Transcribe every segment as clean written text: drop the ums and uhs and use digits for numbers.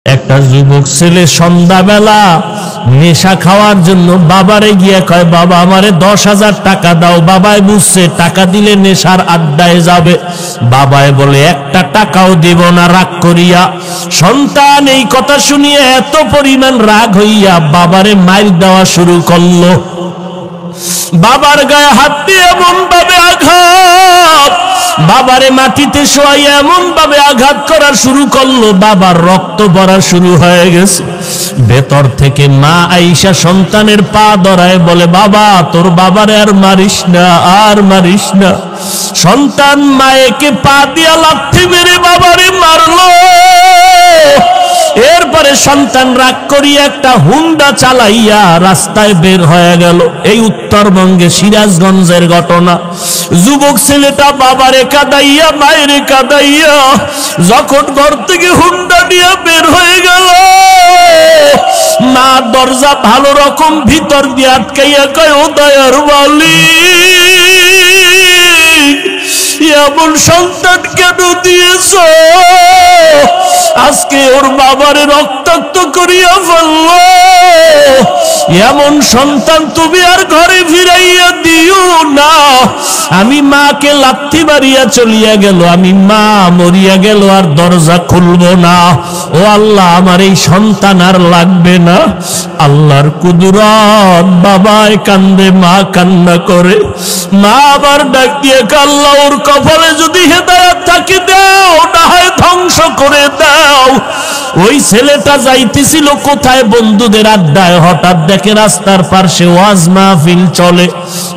একটা যুবক ছেলে সন্ধ্যাবেলা নেশা খাওয়ার জন্য বাবারে গিয়ে কয়, বাবা আমারে 10,000 টাকা দাও। বাবায় বুঝছে টাকা দিলে নেশার আড্ডায় যাবে। বাবায় বলে একটা টাকাও দিব না, রাগ করিয়া। সন্তান এই কথা শুনিয়ে এত পরিমাণ রাগ হইয়া বাবারে মাইর দেওয়া শুরু করলো। বাবার গায়ে হাত দিয়ে এমন ভাবে আঘাত, বাবারে মাটিতে শোয়াইয়া এমন ভাবে আঘাত করা শুরু করলো, বাবার রক্ত পড়া শুরু হয়ে গেছে। ভেতর থেকে মা আয়েশা সন্তানের পা ধরায় বলে, বাবা তোর বাবারে আর মারিস না, আর মারিস না। সন্তান মায়েকে পা দিয়া লাথি মেরে বাবারে মারলো। এরপরে সন্তান রাগ করিয়া একটা হুন্ডা চালাইয়া রাস্তায় বের হয়ে গেল। এই উত্তরবঙ্গে সিরাজগঞ্জের ঘটনা। যুবক ছেলেটা বাবারে কাঁদাইয়া মায়েরে কাঁদাইয়া যখন ঘর থেকে হুন্ডা নিয়ে বের হয়ে গেল, মা দরজা ভালো রকম ভিতর দিয়ে আটকাইয়া কয়, ও দয়ার মালিক, এমন সন্তান কেন দিয়েছ? আজকে ওর বাবারে রক্তাক্ত করিয়া ফেলল। এমন সন্তান তুমি আর ঘরে ফিরাইয়া দিও না। আমি মাকে লাথি মারিয়া চলিয়া গেল, আমি মা মরিয়া গেল, আর দরজা খুলব না। ও আল্লাহ, আমার এই সন্তান আর লাগবে না। আল্লাহর কুদরত, বাবায় কান্দে, মা কান্না করে। মা আবার ডাক দিয়ে, আল্লাহ ওর কপালে যদি হেদায়েত থাকে দাও, না হয় ধ্বংস করে দাও। ওই ছেলেটা যাইতেছিল কোথায়? বন্ধুদের আড্ডায়। হঠাৎ দেখে রাস্তার পাশে ওয়াজ মাহফিল চলে,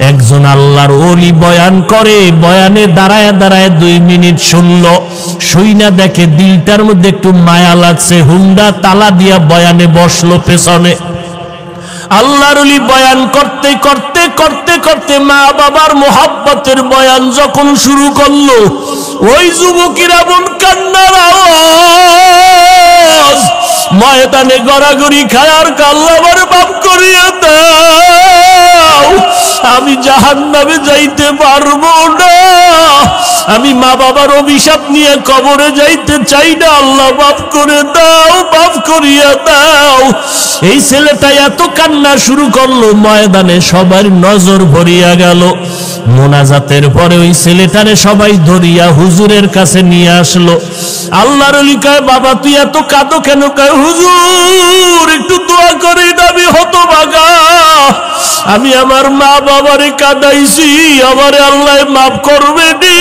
একজন আল্লাহর ওলি বয়ান করে। বয়ানে দাঁড়ায় দাঁড়ায় 2 মিনিট শুনলো। শুইনা দেখে দিলটার মধ্যে একটু মায়া লাগছে, হুন্ডা তালা দিয়া বয়ানে বসলো পেছনে। আল্লাহর ওলি বয়ান করতে করতে করতে করতে মা বাবার মোহাব্বতের বয়ান যখন শুরু করলো, ওই যুবকের এমন কান্নার আওয়াজ, ময়দানে গড়াগড়ি খায় আর আল্লাহ আমার মাফ করিয়ে দাও, আমি জাহান্নামে যাইতে পারবো না, আমি মা বাবার অভিশাপ নিয়ে কবরে যাইতে চাই না, আল্লাহ মাফ করে দাও, মাফ করিয়া দাও। এই ছেলেটা এত কান্না শুরু করলো, ময়দানে সবার নজর ভরিয়া গেল। মোনাজাতের পরে ওই ছেলেটারে সবাই ধরিয়া হুজুরের কাছে নিয়ে আসলো। আল্লাহর ওলি কয়, বাবা তুই এত কাঁদো কেন? কয়, হুজুর একটু দোয়া করে, আমি হতভাগা, আমি আমার মা বাবারে কাঁদাইছি, আমারে আল্লাহ মাফ করবে নি,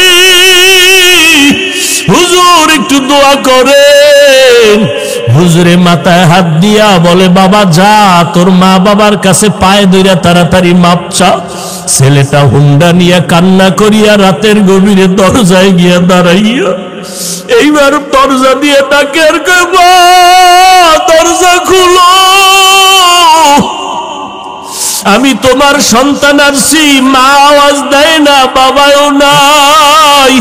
হুজুর একটু দোয়া করেন। হুজুরে মাথায় হাত দিয়া বলে, বাবা যা, তোর মা বাবার কাছে পায়ে ধইরা তাড়াতাড়ি মাপ চা। ছেলেটা হুন্ডা নিয়ে কান্না করিয়া রাতের গভীরে দরজায় গিয়া দাঁড়াইয়া এইবার দরজা দিয়ে ডাকে, আর কয়, মা দরজা খুলো, আমি তোমার সন্তান আসছি। মা আওয়াজ দেয় না, বাবাও নাই।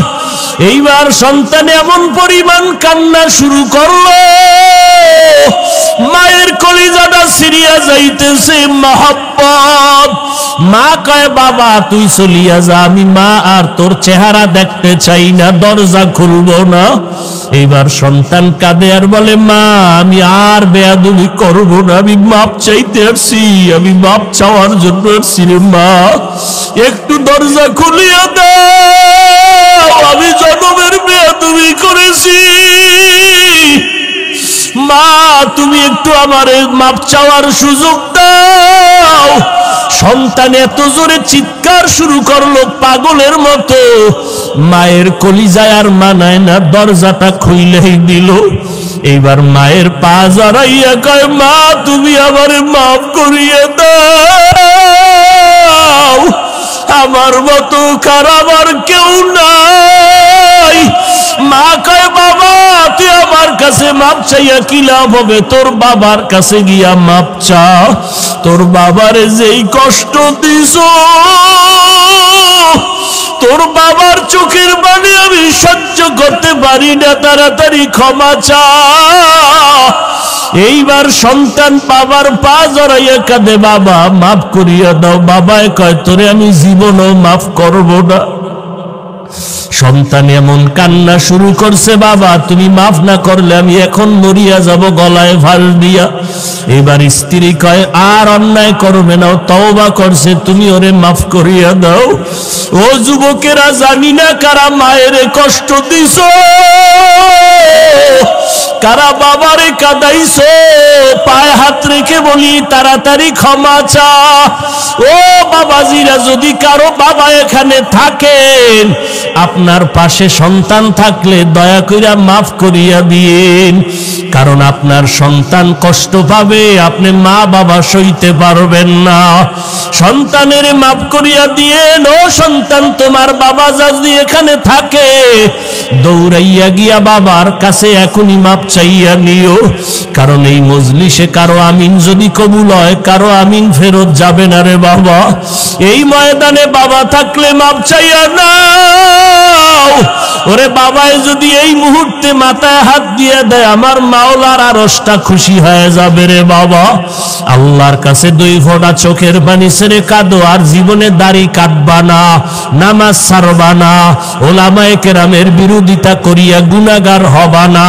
এইবার সন্তান এমন পরিমাণ কান্না শুরু করলো, মায়ের কলিজাটা ছিঁড়িয়া যাইতেছে মহব্বত। মা কয়, বাবা তুই চলিয়া যা, আমি মা আর তোর চেহারা দেখতে চাই না, দরজা খুলবো না। এইবার সন্তান কাঁদে আর বলে, মা আমি আর বেয়াদবি করবো না, আমি মাপ চাইতে আসছি, আমি মাপ চাওয়ার জন্য আসছি রে মা, একটু দরজা খুলিয়া দাও, আমি জন্মের বেয়াদবি করেছি, মা তুমি একটু আমারে মাপ চাওয়ার সুযোগ দাও। সন্তান এত জোরে চিৎকার শুরু করলো পাগলের মতো, মায়ের কলিজায় আর মানায় না, দরজাটা খুইলেই দিল। এইবার মায়ের পা জড়াইয়া কয়, মা তুমি আমারে মাফ করিয়ে দাও, আমার মতো খারাপ আর কেউ নাই। মা কয়, বাবা তুই আমার কাছে মাপ চাইয়া কি লাভ হবে? তোর বাবার কাছে গিয়া মাপ চা, তোর বাবারে যেই কষ্ট দিছ, তোর বাবার চোখের পানি আমি সহ্য করতে পারি না, তাড়াতাড়ি ক্ষমা চা। এইবার সন্তান বাবার পা জড়াইয়া কাঁদে, বাবা মাফ করিয়া দাও। বাবায় কয়, তোরে আমি জীবনও মাফ করব না। সন্তান এমন কান্না শুরু করছে, বাবা তুমি মাফ না করলে আমি এখন মরিয়া যাব গলায় ফাল দিয়া। এবার স্ত্রী কয় আর অন্যায় করবে না, তওবা করছে, তুমি ওরে মাফ করিয়া দাও। ও যুবকেরা, জানি না কারা মায়ের কষ্ট দিছো, কারা বাবারে কাঁদাইছো, পায়ে হাত রেখে বলি তাড়াতাড়ি ক্ষমা চা। ও বাবাজিরা, যদি কারো বাবা এখানে থাকেন, আপনার পাশে সন্তান থাকলে দয়া কইরা মাফ করিয়া দিয়েন, কারণ আপনার সন্তান কষ্ট পাবে, আপনি মা বাবা সইতে পারবেন না। সন্তানের মাফ করিয়া দিয়েন। ও সন্তান, তোমার বাবা যদি এখানে থাকে, দৌড়াইয়া গিয়া বাবার কাছে এখনই মাপ চাইয়া নিও, কারণ এই মজলিসে কারো আমিন যদি কবুল হয়, কারো আমিন ফেরত যাবে না রে বাবা। এই ময়দানে বাবা থাকলে মাপ চাইয়া নাও। ওরে বাবায় যদি এই মুহূর্তে মাথায় হাত দিয়ে দেয়, আমার মাওলার আরশটা খুশি হয়ে যাবে রে বাবা। আল্লাহর কাছে 2 ফোঁটা চোখের পানি ছেড়ে কাঁদো, আর জীবনে দাড়ি কাটবা না, নামাজ ছাড়বা না, ওলামায়ে কেরামের বিরোধিতা করিয়া গুনাহগার হবা না।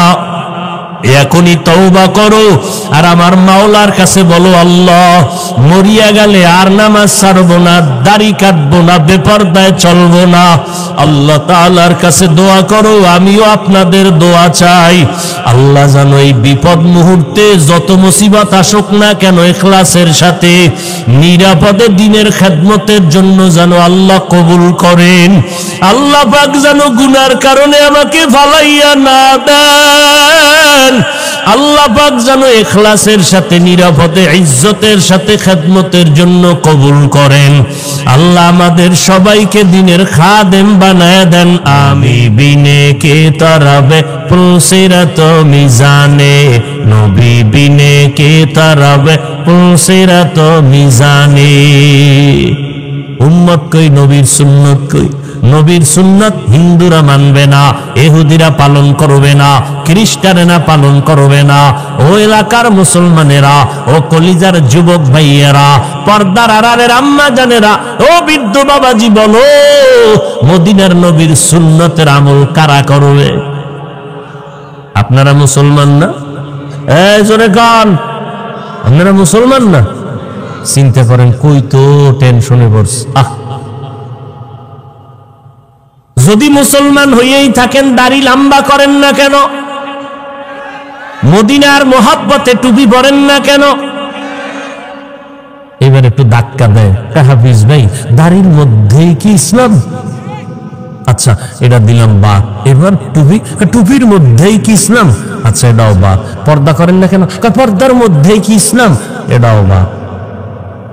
এখনই তওবা করো আর আমার মাওলার কাছে বলো, আল্লাহ মরিয়া গেলে আর নামাজ ছাড়বো না, দাড়ি কাটবো না, বেপরদায় চলবো না। আল্লাহ তাআলার কাছে দোয়া করো, আমিও আপনাদের দোয়া চাই। আল্লাহ জানো এই বিপদ মুহূর্তে যত মুসিবত আসুক না কেন, ইখলাসের সাথে নিরাপদে দ্বীনের খেদমতের জন্য যেন আল্লাহ কবুল করেন। আল্লাহ পাক যেন গুনার কারণে আমাকে ফালাইয়া না দেন। আল্লাহ পাক যেন ইখলাসের সাথে নিরাপদে ইজ্জতের সাথে খেদমতের জন্য কবুল করেন। আল্লাহ আমাদের সবাইকে দ্বীনের খাদেম বানায় দেন। আমি বিনে কে তরাবে পুলসিরাত মিজানে, নবী বিনে কে তরাবে পুলসিরাত মিজানে। উম্মত কই, নবীর সুন্নত কই? নবীর সুন্নত হিন্দুরা মানবে না, ইহুদিরা পালন করবে না, খ্রিস্টানেরা পালন করবে না। ও এলাকার মুসলমানেরা, ও কলিজার যুবক ভাইয়েরা, পর্দার আড়ালের আম্মা জানেরা, ও বৃদ্ধ বাবাজি, বলো মদিনার নবীর সুন্নতের আমল কারা করবে? আপনারা মুসলমান না? এই জোরে গান, আপনারা মুসলমান না? চিন্তা করেন কই তো টেনশনে পড়ছে। যদি মুসলমান হইয়াই থাকেন, দাড়ি লম্বা করেন না কেন? মদিনার মোহাব্বতে টুপি পরেন না কেন? এবার একটু ধাক্কা দেয়, হাফিজ ভাই দাড়ির মধ্যেই কি ইসলাম? আচ্ছা এটা দিলাম বাদ। এবার টুপি, টুপির মধ্যেই কি ইসলাম? আচ্ছা এটাও বাদ। পর্দা করেন না কেন? পর্দার মধ্যেই কি ইসলাম? এটাও বাদ।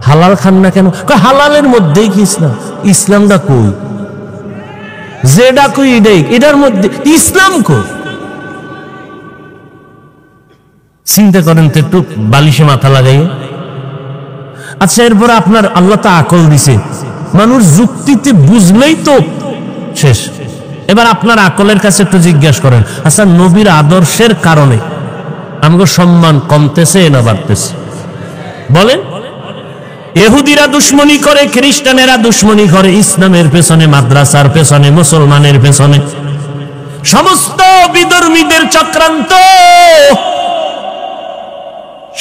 হালাল খান না কেন? হালালের মধ্যেই কি ইসলাম? ইসলামটা কই? যেটা কই এটাই, এটার মধ্যে ইসলাম কই? চিন্তা করেন তো একটু, বালিশে মাথা লাগাই। আচ্ছা এরপর আপনার আল্লাহ তা আকল দিছে, মানুষ যুক্তিতে বুঝলেই তো শেষ। এবার আপনার আকলের কাছে একটু জিজ্ঞাসা করেন, আচ্ছা নবীর আদর্শের কারণে আমাকে সম্মান কমতেছে না বাড়তেছে? বলেন। ইহুদিরা দুশ্মনী করে, খ্রিস্টানেরা দুশ্মনী করে, ইসলামের পেছনে, মাদ্রাসার পেছনে, মুসলমানের পেছনে, সমস্ত বিধর্মীদের চক্রান্ত।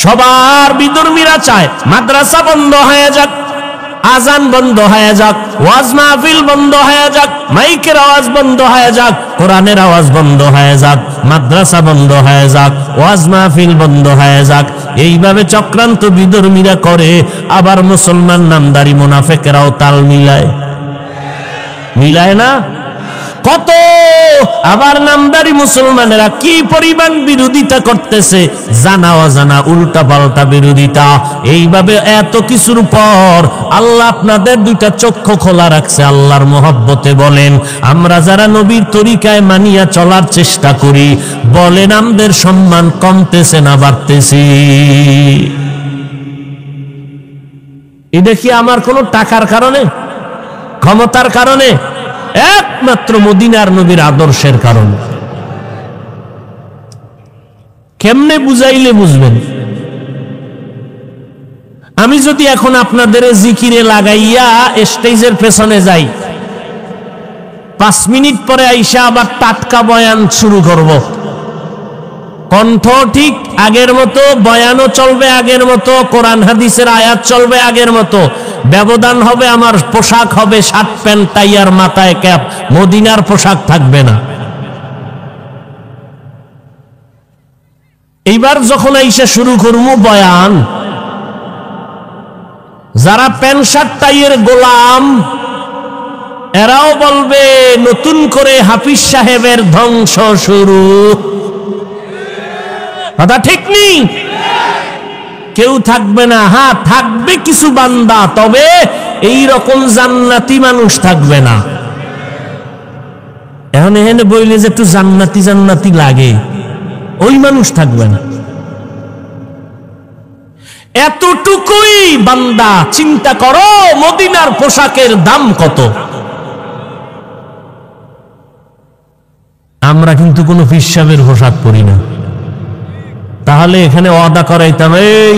সবার বিধর্মীরা চায় মাদ্রাসা বন্ধ হয়ে যাক, আজান বন্ধ হয়ে যাক, ওয়াজ মাহফিল বন্ধ হয়ে যাক, মাইকের আওয়াজ বন্ধ হয়ে যাক, কোরআনের আওয়াজ বন্ধ হয়ে যাক, মাদ্রাসা বন্ধ হয়ে যাক, ওয়াজ মাহফিল বন্ধ হয়ে যাক। এইভাবে চক্রান্ত বিধর্মীরা করে। আবার মুসলমান নামদারি মুনাফিকরাও তাল মিলায়, মিলায় না? কত আবার নামদারি মুসলমানেরা কি পরিমাণ বিরোধিতা করতেছে, জানা অজানা উল্টা পাল্টা বিরোধিতা। এইভাবে এত কিছুর পর আল্লাহ আপনাদের 2টা চক্ষু খোলা রাখছে। আল্লাহর মহব্বতে বলেন, আমরা যারা নবীর তরিকায় মানিয়া চলার চেষ্টা করি, বলেন আমাদের সম্মান কমতেছে না বাড়তেছে? এটা কি আমার কোনো টাকার কারণে, ক্ষমতার কারণে? একমাত্র মদিনার নবীর আদর্শের কারণে। কেমনে বুঝাইলে বুঝবেন? আমি যদি এখন আপনাদের জিকিরে লাগাইয়া স্টেজের পেছনে যাই, 5 মিনিট পরে আইসা আবার টাটকা বয়ান শুরু করব। কণ্ঠ ঠিক আগের মতো, বয়ানও চলবে আগের মতো, কোরআন হাদিসের আয়াত চলবে আগের মতো। ব্যবধান হবে আমার পোশাক হবে শার্ট প্যান্ট টাই আর মাথায় ক্যাপ, মদিনার পোশাক থাকবে না। এইবার যখন আইসা শুরু করবো বয়ান, যারা প্যান্ট শার্ট টাইয়ের গোলাম এরাও বলবে নতুন করে হাফিজ সাহেবের ধ্বংস শুরু। কথা ঠিক নেই? কেউ থাকবে না। হ্যাঁ, থাকবে কিছু বান্দা, তবে এই রকম জান্নাতি মানুষ থাকবে না। এখন এখানে বইলে যে একটু জান্নাতি জান্নাতি লাগে, ওই মানুষ থাকবে না। এতটুকুই বান্দা চিন্তা করো, মদিনার পোশাকের দাম কত। আমরা কিন্তু কোনো পীর সাহেবের পোশাক পরি না। তাহলে এখানে ওয়াদা করাইতাম, এই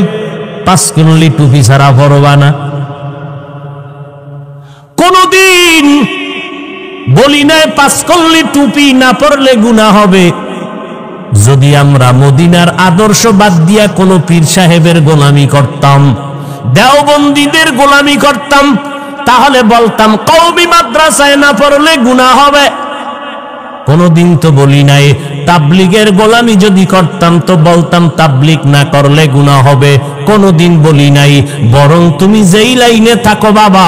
5 কিলোলি টুপি ছাড়া পরবা না। কোনদিন বলি নাই 5 কিলোলি টুপি না পরলে গুনাহ হবে। যদি আমরা মদিনার আদর্শ বাদ দিয়া কোনো পীর সাহেবের গোলামি করতাম, দেওবন্দীদের গোলামি করতাম, তাহলে বলতাম কওমি মাদ্রাসায় না পড়লে গুনাহ হবে। কোনদিন তো বলি নাই তাবলীগের গোলামি যদি করতাম তো বলতাম তাবলীগ না করলে গুনাহ হবে। কোনদিন বলি নাই বরং তুমি যেই লাইনে থাকো বাবা,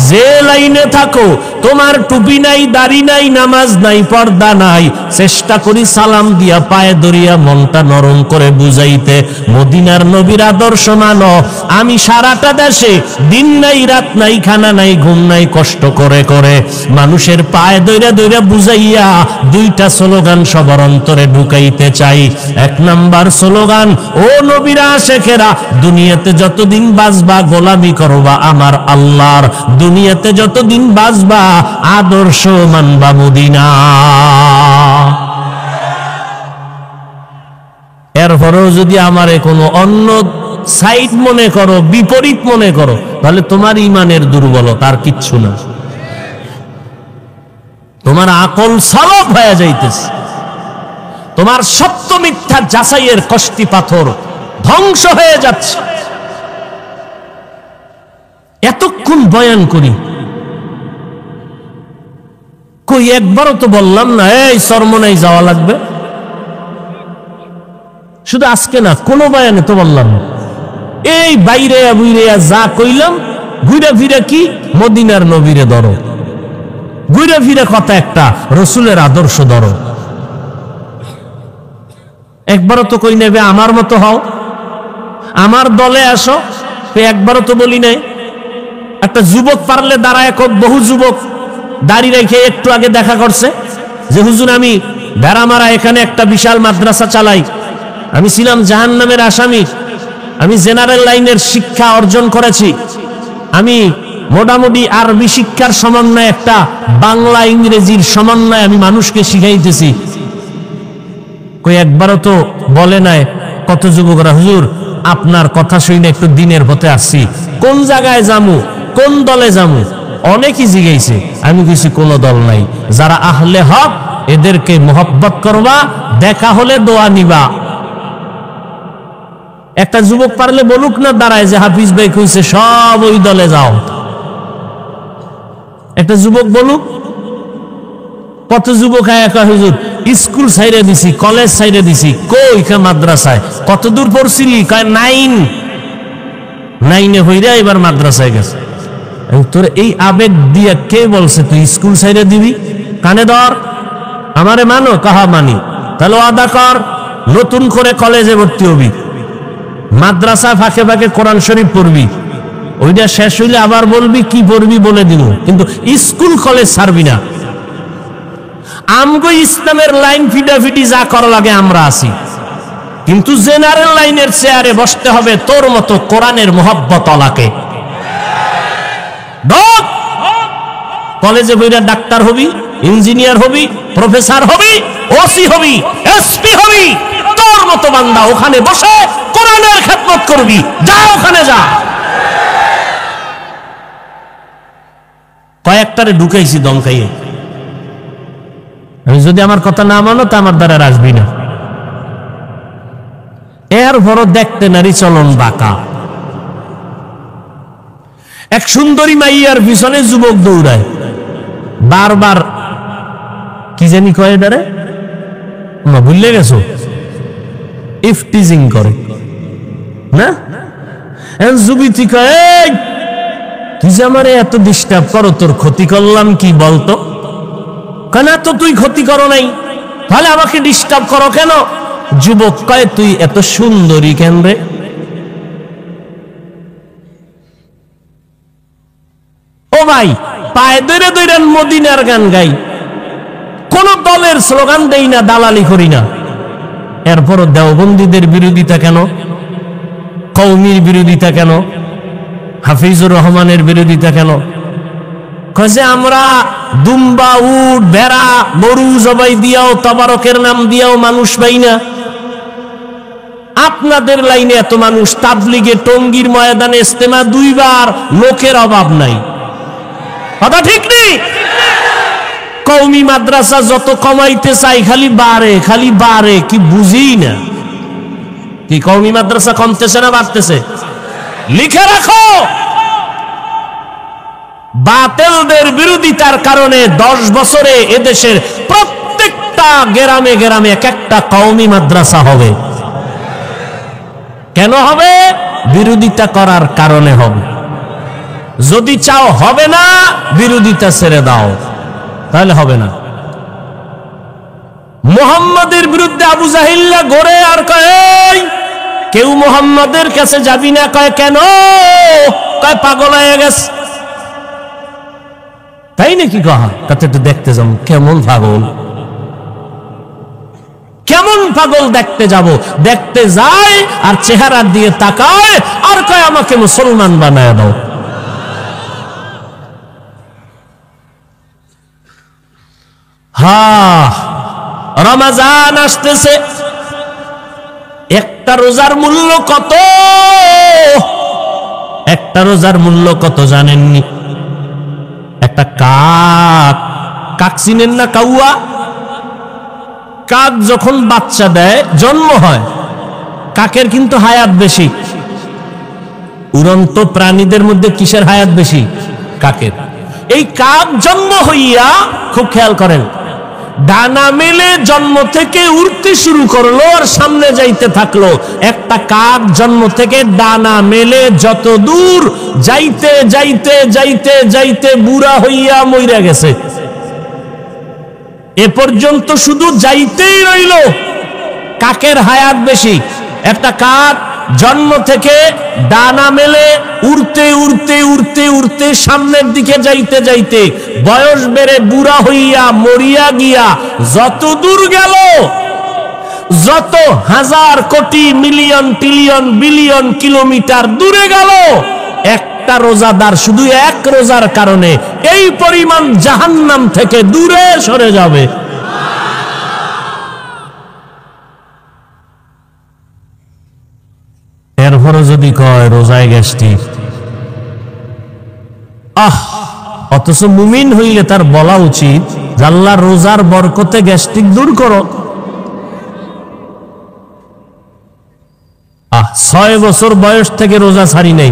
যে লাইনে থাকো, তোমার টুপি নাই, দাড়ি নাই, নামাজ নাই, পর্দা নাই, চেষ্টা করি সালাম দিয়া পায়ে ধরিয়া মনটা নরম করে বুঝাইতে মদিনার নবীর আদর্শ মানো। আমি সারাটা দেশে দিন নাই রাত নাই, খানা নাই, ঘুম নাই, কষ্ট করে করে মানুষের পায়ে ধইরা ধইরা বুঝাইয়া 2টা স্লোগান সবার অন্তরে ঢুকাইতে চাই। 1 নাম্বার স্লোগান, ও নবীরা আশেখেরা, দুনিয়াতে যতদিন বাঁচবা গোলামি করবা আমার আল্লাহর, দুনিয়াতে যতদিন বাঁচবা আদর্শ মানবা মদিনা। এরপরেও যদি আমারে কোনো অন্য সাইড মনে করো, বিপরীত মনে করো, তাহলে তোমার ইমানের দুর্বলতা, আর কিচ্ছু না। তোমার আকল সলব হয়ে যাইতেছে, তোমার সত্য মিথ্যা যাচাইয়ের কষ্টি পাথর ধ্বংস হয়ে যাচ্ছে। এতক্ষণ বয়ান করি, কই একবারও তো বললাম না এই চরমনাই যাওয়া লাগবে। শুধু আজকে না, কোনো বয়ানে তো বললাম না। এই বাইরে বুইরে যা কইলাম, ঘুরে ফিরে কি মদিনার নবীরে ধরো, ঘুরে ফিরে কথা একটা রসুলের আদর্শ ধরো। একবারও তো কই নেবে আমার মতো হও, আমার দলে আসো, একবারও তো বলি নাই। একটা যুবক পারলে দাঁড়ায়, বহু যুবক দাড়ি রেখে একটু আগে দেখা করছে যে হুজুর আমি ভেড়ামারা এখানে একটা বিশাল মাদ্রাসা চালাই, আমি ছিলাম জাহান্নামের আসামি, আমি জেনারেল লাইনের শিক্ষা অর্জন করেছি, আমি মোটামুটি আরবি শিক্ষার সমন্বয়ে একটা বাংলা ইংরেজির সমন্বয়ে আমি মানুষকে শিখাইতেছি। কই একবারও তো বলে নাই কত যুবকরা, হুজুর আপনার কথা শুনে একটু দিনের পথে আসছি, কোন জায়গায় যামু, কোন দলে যামু, অনেকই জিগাইছে। আমি কিছু কোনো দল নাই, যারা আহলে হক এদেরকে মোহব্বত করবা, দেখা হলে দোয়া নিবা। একটা যুবক পারলে বলুক না দাঁড়ায় যে হাফিজ ভাই কইছে সব ওই দলে যাও। একটা যুবক বলুক। কত যুবক আয়া হুজুর স্কুল সাইরে দিছি, কলেজ সাইরে দিছি, কই মাদ্রাসায় কত দূর পড়ছিলি, কয় 9 হইরা এবার মাদ্রাসায় গেছে। তোর এই আবেগ দিয়া কে বলছে তুই স্কুল সাইরে দিবি? কানে ধর, আমারে মানো, কাহা মানি, তাহলে আদা কর, নতুন করে কলেজে ভর্তি হবি, মাদ্রাসা ফাঁকে ফাঁকে কোরআন শরীফ পড়বি, ওইটা শেষ হইলে আবার বলবি কি পড়বি বলে দিব, কিন্তু স্কুল কলেজ ছাড়বি না। আমগো ইসলামের লাইন ফিটাফিটি যা করা লাগে আমরা আছি, কিন্তু জেনারেল লাইনের চেয়ারে বসতে হবে তোর মতো কোরআনের মোহব্বত ওয়ালাকে। কলেজে বইরা ডাক্তার হবি, ইঞ্জিনিয়ার হবি, প্রফেসর হবি, ওসি হবি, এসপি হবি, তোর মতো বান্দা ওখানে বসে কোরআনের খেদমত করবি, যা ওখানে যা। কয়েকটারে ঢুকাইছি দমকাইয়ে, আমি যদি আমার কথা না মানো তা আমার দ্বারা আসবি না। এর বড় দেখতে নারী চলন বাঁকা। এক সুন্দরী মাইয়ার পিছনে যুবক দৌড়ায়, বারবার কি জানি কয় এটারে, ভুললে গেছো, ইফটিজিং করে না? যুবতী কয়, তুই যে আমার এত ডিস্টার্ব করো, তোর ক্ষতি করলাম কি বলতো? কেন তো তুই ক্ষতি করো নাই, তাহলে আমাকে ডিস্টার্ব করো কেন? যুবক কয়, তুই এত সুন্দরী কেন রে? ও ভাই, পায়ে ধরে ধরে মদিনার গান গাই, কোন দলের স্লোগান দেই না, দালালি করি না, এরপরও দেওবন্দীদের বিরোধিতা কেন? কওমির বিরোধিতা কেন? হাফিজুর রহমানের বিরোধিতা কেন? কয়ে আমরা দুম্বা, উট, ভেড়া, গরু জবাই দিয়াও, তবারকের নাম দিয়াও মানুষ পাই না। আপনাদের লাইনে এত মানুষ, তাবলিগে টঙ্গীর ময়দানে ইস্তেমা 2 বার, লোকের অভাব নাই। কথা ঠিক নেই? কওমি মাদ্রাসা যত কমাইতে চাই খালি বাড়ে, কি বুঝি না? কি কওমি মাদ্রাসা কমতেছে না বাড়তেছে? লিখে রাখো, বাতিলদের বিরোধিতার কারণে 10 বছরে এদেশের প্রত্যেকটা গ্রামে গ্রামে এক একটা কওমি মাদ্রাসা হবে। কেন হবে? বিরোধিতা করার কারণে হবে। যদি চাও হবে না, বিরোধিতা ছেড়ে দাও, তাহলে হবে না। মুহাম্মাদের বিরুদ্ধে আবু জাহিল্লা গড়ে আর কয়, কেউ মুহাম্মাদের কাছে যাবি না। কয় কেন? কয় পাগল হয়ে গেছে। তাই নাকি? কহা কাতে তো দেখতে যাব, কেমন পাগল, কেমন পাগল দেখতে যাব। দেখতে যায় আর চেহারা দিয়ে তাকায় আর কয় আমাকে মুসলমান বানায় দাও। রমজান আসতেছে, একটা রোজার মূল্য কত? একটা রোজার মূল্য কত জানেননি? একটা কাক চিনেন না? কাউয়া কাক যখন বাচ্চা দেয়, জন্ম হয়, কাকের কিন্তু হায়াত বেশি। উড়ন্ত প্রাণীদের মধ্যে কিসের হায়াত বেশি? কাকের। এই কাক জন্ম হইয়া, খুব খেয়াল করেন, ডানা মেলে জন্ম থেকে উড়তে শুরু করলো আর সামনে যাইতে থাকলো। একটা কাক জন্ম থেকে ডানা মেলে যত দূর যাইতে যাইতে যাইতে যাইতে বুড়া হইয়া মইরা গেছে। এ পর্যন্ত শুধু যাইতেই রইল। কাকের হায়াত বেশি। একটা কাক জন্ম থেকে ডানা মেলে উড়তে উড়তে উড়তে উড়তে সামনের দিকে যাইতে যাইতে বয়স বেড়ে বুড়া হইয়া মরিয়া গিয়া যত দূর গেল, যত হাজার কোটি মিলিয়ন ট্রিলিয়ন বিলিয়ন কিলোমিটার দূরে গেল, একটা রোজাদার শুধু এক রোজার কারণে এই পরিমাণ জাহান্নাম থেকে দূরে সরে যাবে। এরপরও যদি কয় রোজায় গ্যাস্ট্রিক, অথচ মুমিন হইলে তার বলা উচিত আল্লাহ রোজার বরকতে গ্যাস্ট্রিক দূর করো। 6 বছর বয়স থেকে রোজা ছাড়ি নাই।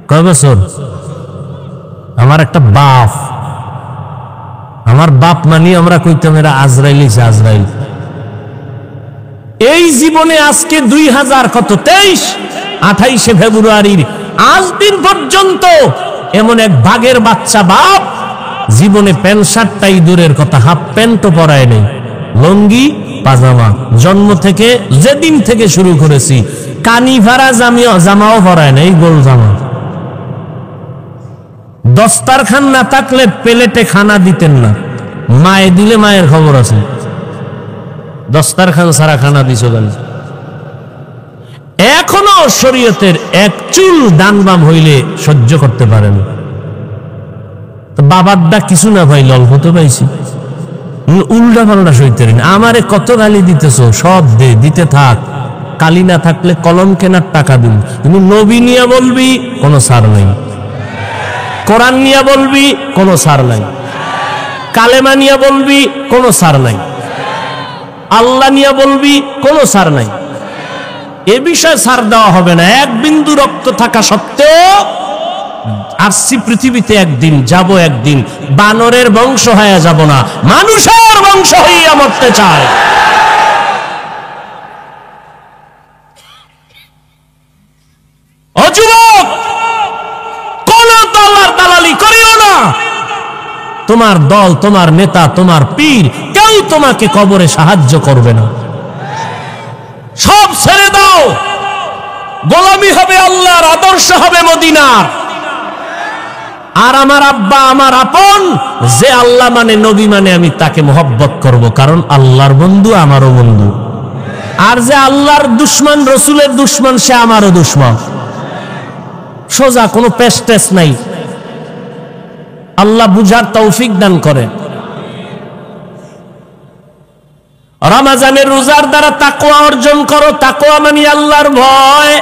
কয় বছর? আমার একটা বাপ, আমার বাপ মানি আমরা কইতাম এরা আজরাইল। এই জীবনে আজকে 2023 ফেব্রুয়ারির আজ দিন পর্যন্ত এমন এক ভাগের বাচ্চা বাপ জীবনে প্যান্ট শার্টটাই দূরের কথা, হাফ প্যান্টও পরায় নেই, লঙ্গি পাজামা। জন্ম থেকে যেদিন থেকে শুরু করেছি কানি ভাড়া জামাও পরায় নেই, গোল জামা। দস্তারখান না থাকলে প্লেটে খানা দিতেন না, মায়ে দিলে মায়ের খবর আছে। দস্তারখান সারা খানা দিছ কেন? এখনো শরীয়তের এক চুল ডান বাম হইলে সহ্য করতে পারেন। বাবার দা কিছু না ভাই, অল্প তো পাইছি, উল্টা পাল্টা সইতে না। আমারে কত গালি দিতেছ, সব দিতে থাক। কালি না থাকলে কলম কেনার টাকা দিন। কিন্তু নবী নিয়ে বলবি কোনো সার নাই, কোরআন নিয়ে বলবি কোনো সার নাই। কালেমা নিয়ে বলবি কোনো ছাড় নাই, আল্লাহ নিয়ে বলবি কোনো ছাড় নাই, এ বিষয়ে ছাড় দেওয়া হবে না। এক বিন্দু রক্ত থাকা সত্ত্বেও আসছি পৃথিবীতে, একদিন যাব, একদিন বানরের বংশ হয়ে যাব না, মানুষের বংশ হইয়া মরতে চায়। ও যুবক, কোন দলের দালালি করিও না। তোমার দল, তোমার নেতা, তোমার পীর কেউ তোমাকে কবরে সাহায্য করবে না। সব ছেড়ে দাও, গোলামি হবে আল্লাহর, আদর্শ হবে মদিনার। আর আমার আব্বা আমার আপন, যে আল্লাহ মানে, নবী মানে, আমি তাকে মোহব্বত করব, কারণ আল্লাহর বন্ধু আমারও বন্ধু। আর যে আল্লাহর দুশ্মন, রসুলের দুশ্মন, সে আমারও দুশ্মন। সোজা, কোনো পেশ টেস নাই। আল্লাহ বুঝার তৌফিক দান করে। রমজানের রোজার দ্বারা তাকওয়া অর্জন করো। তাকওয়া মানে আল্লাহর ভয়।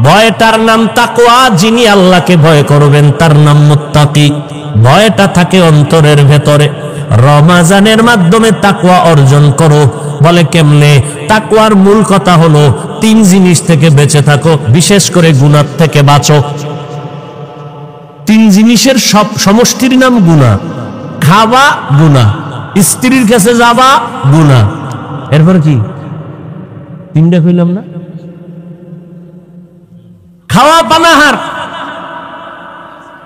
ভয়টার নাম তাকওয়া। যিনি আল্লাহকে ভয় করবেন তার নাম মুত্তাকি। ভয়টা থাকে অন্তরের ভেতরে। রমজানের মাধ্যমে তাকওয়া অর্জন করো। বলে কেমনে? তাকওয়ার মূল কথা হলো 3 জিনিস থেকে বেঁচে থাকো, বিশেষ করে গুনাহ থেকে বাঁচো। 3 জিনিসের সব সমষ্টির নাম গুনাহ। খাওয়া গুনাহ, স্ত্রীর কাছে যাবা গুনাহ, এরপর কি 3টা কইলাম না? খাওয়া পানাহার,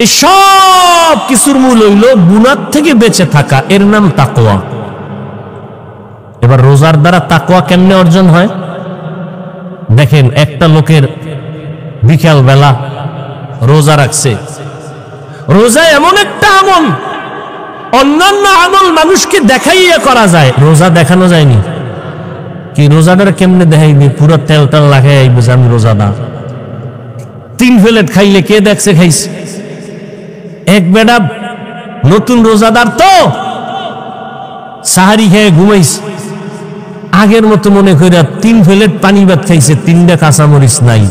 এই সব কিছুর মূল হইল গুনাহ থেকে বেঁচে থাকা, এর নাম তাকওয়া। এবার রোজার দ্বারা তাকওয়া কেমনে অর্জন হয়? দেখেন, একটা লোকের বিকাল বেলা রোজা রাখছে। রোজা এমন একটা আমল, অন্যান্য আমল মানুষকে দেখাইয়া করা যায়, রোজা দেখানো যায়নি। কি রোজাটার কেমনে দেখাইবি? পুরো তেল তেল লাগাই আইবে যে আমি রোজাদার। 3 প্লেট খাইলে কে দেখছে খাইছে? এক বেটা নতুন রোজাদার তো সাহারি খেয়ে ঘুমাইছে, আগের মতো মনে কইরা 3 প্লেট পানি ভাত খাইছে, 3টা কাঁচামরিচ নাই।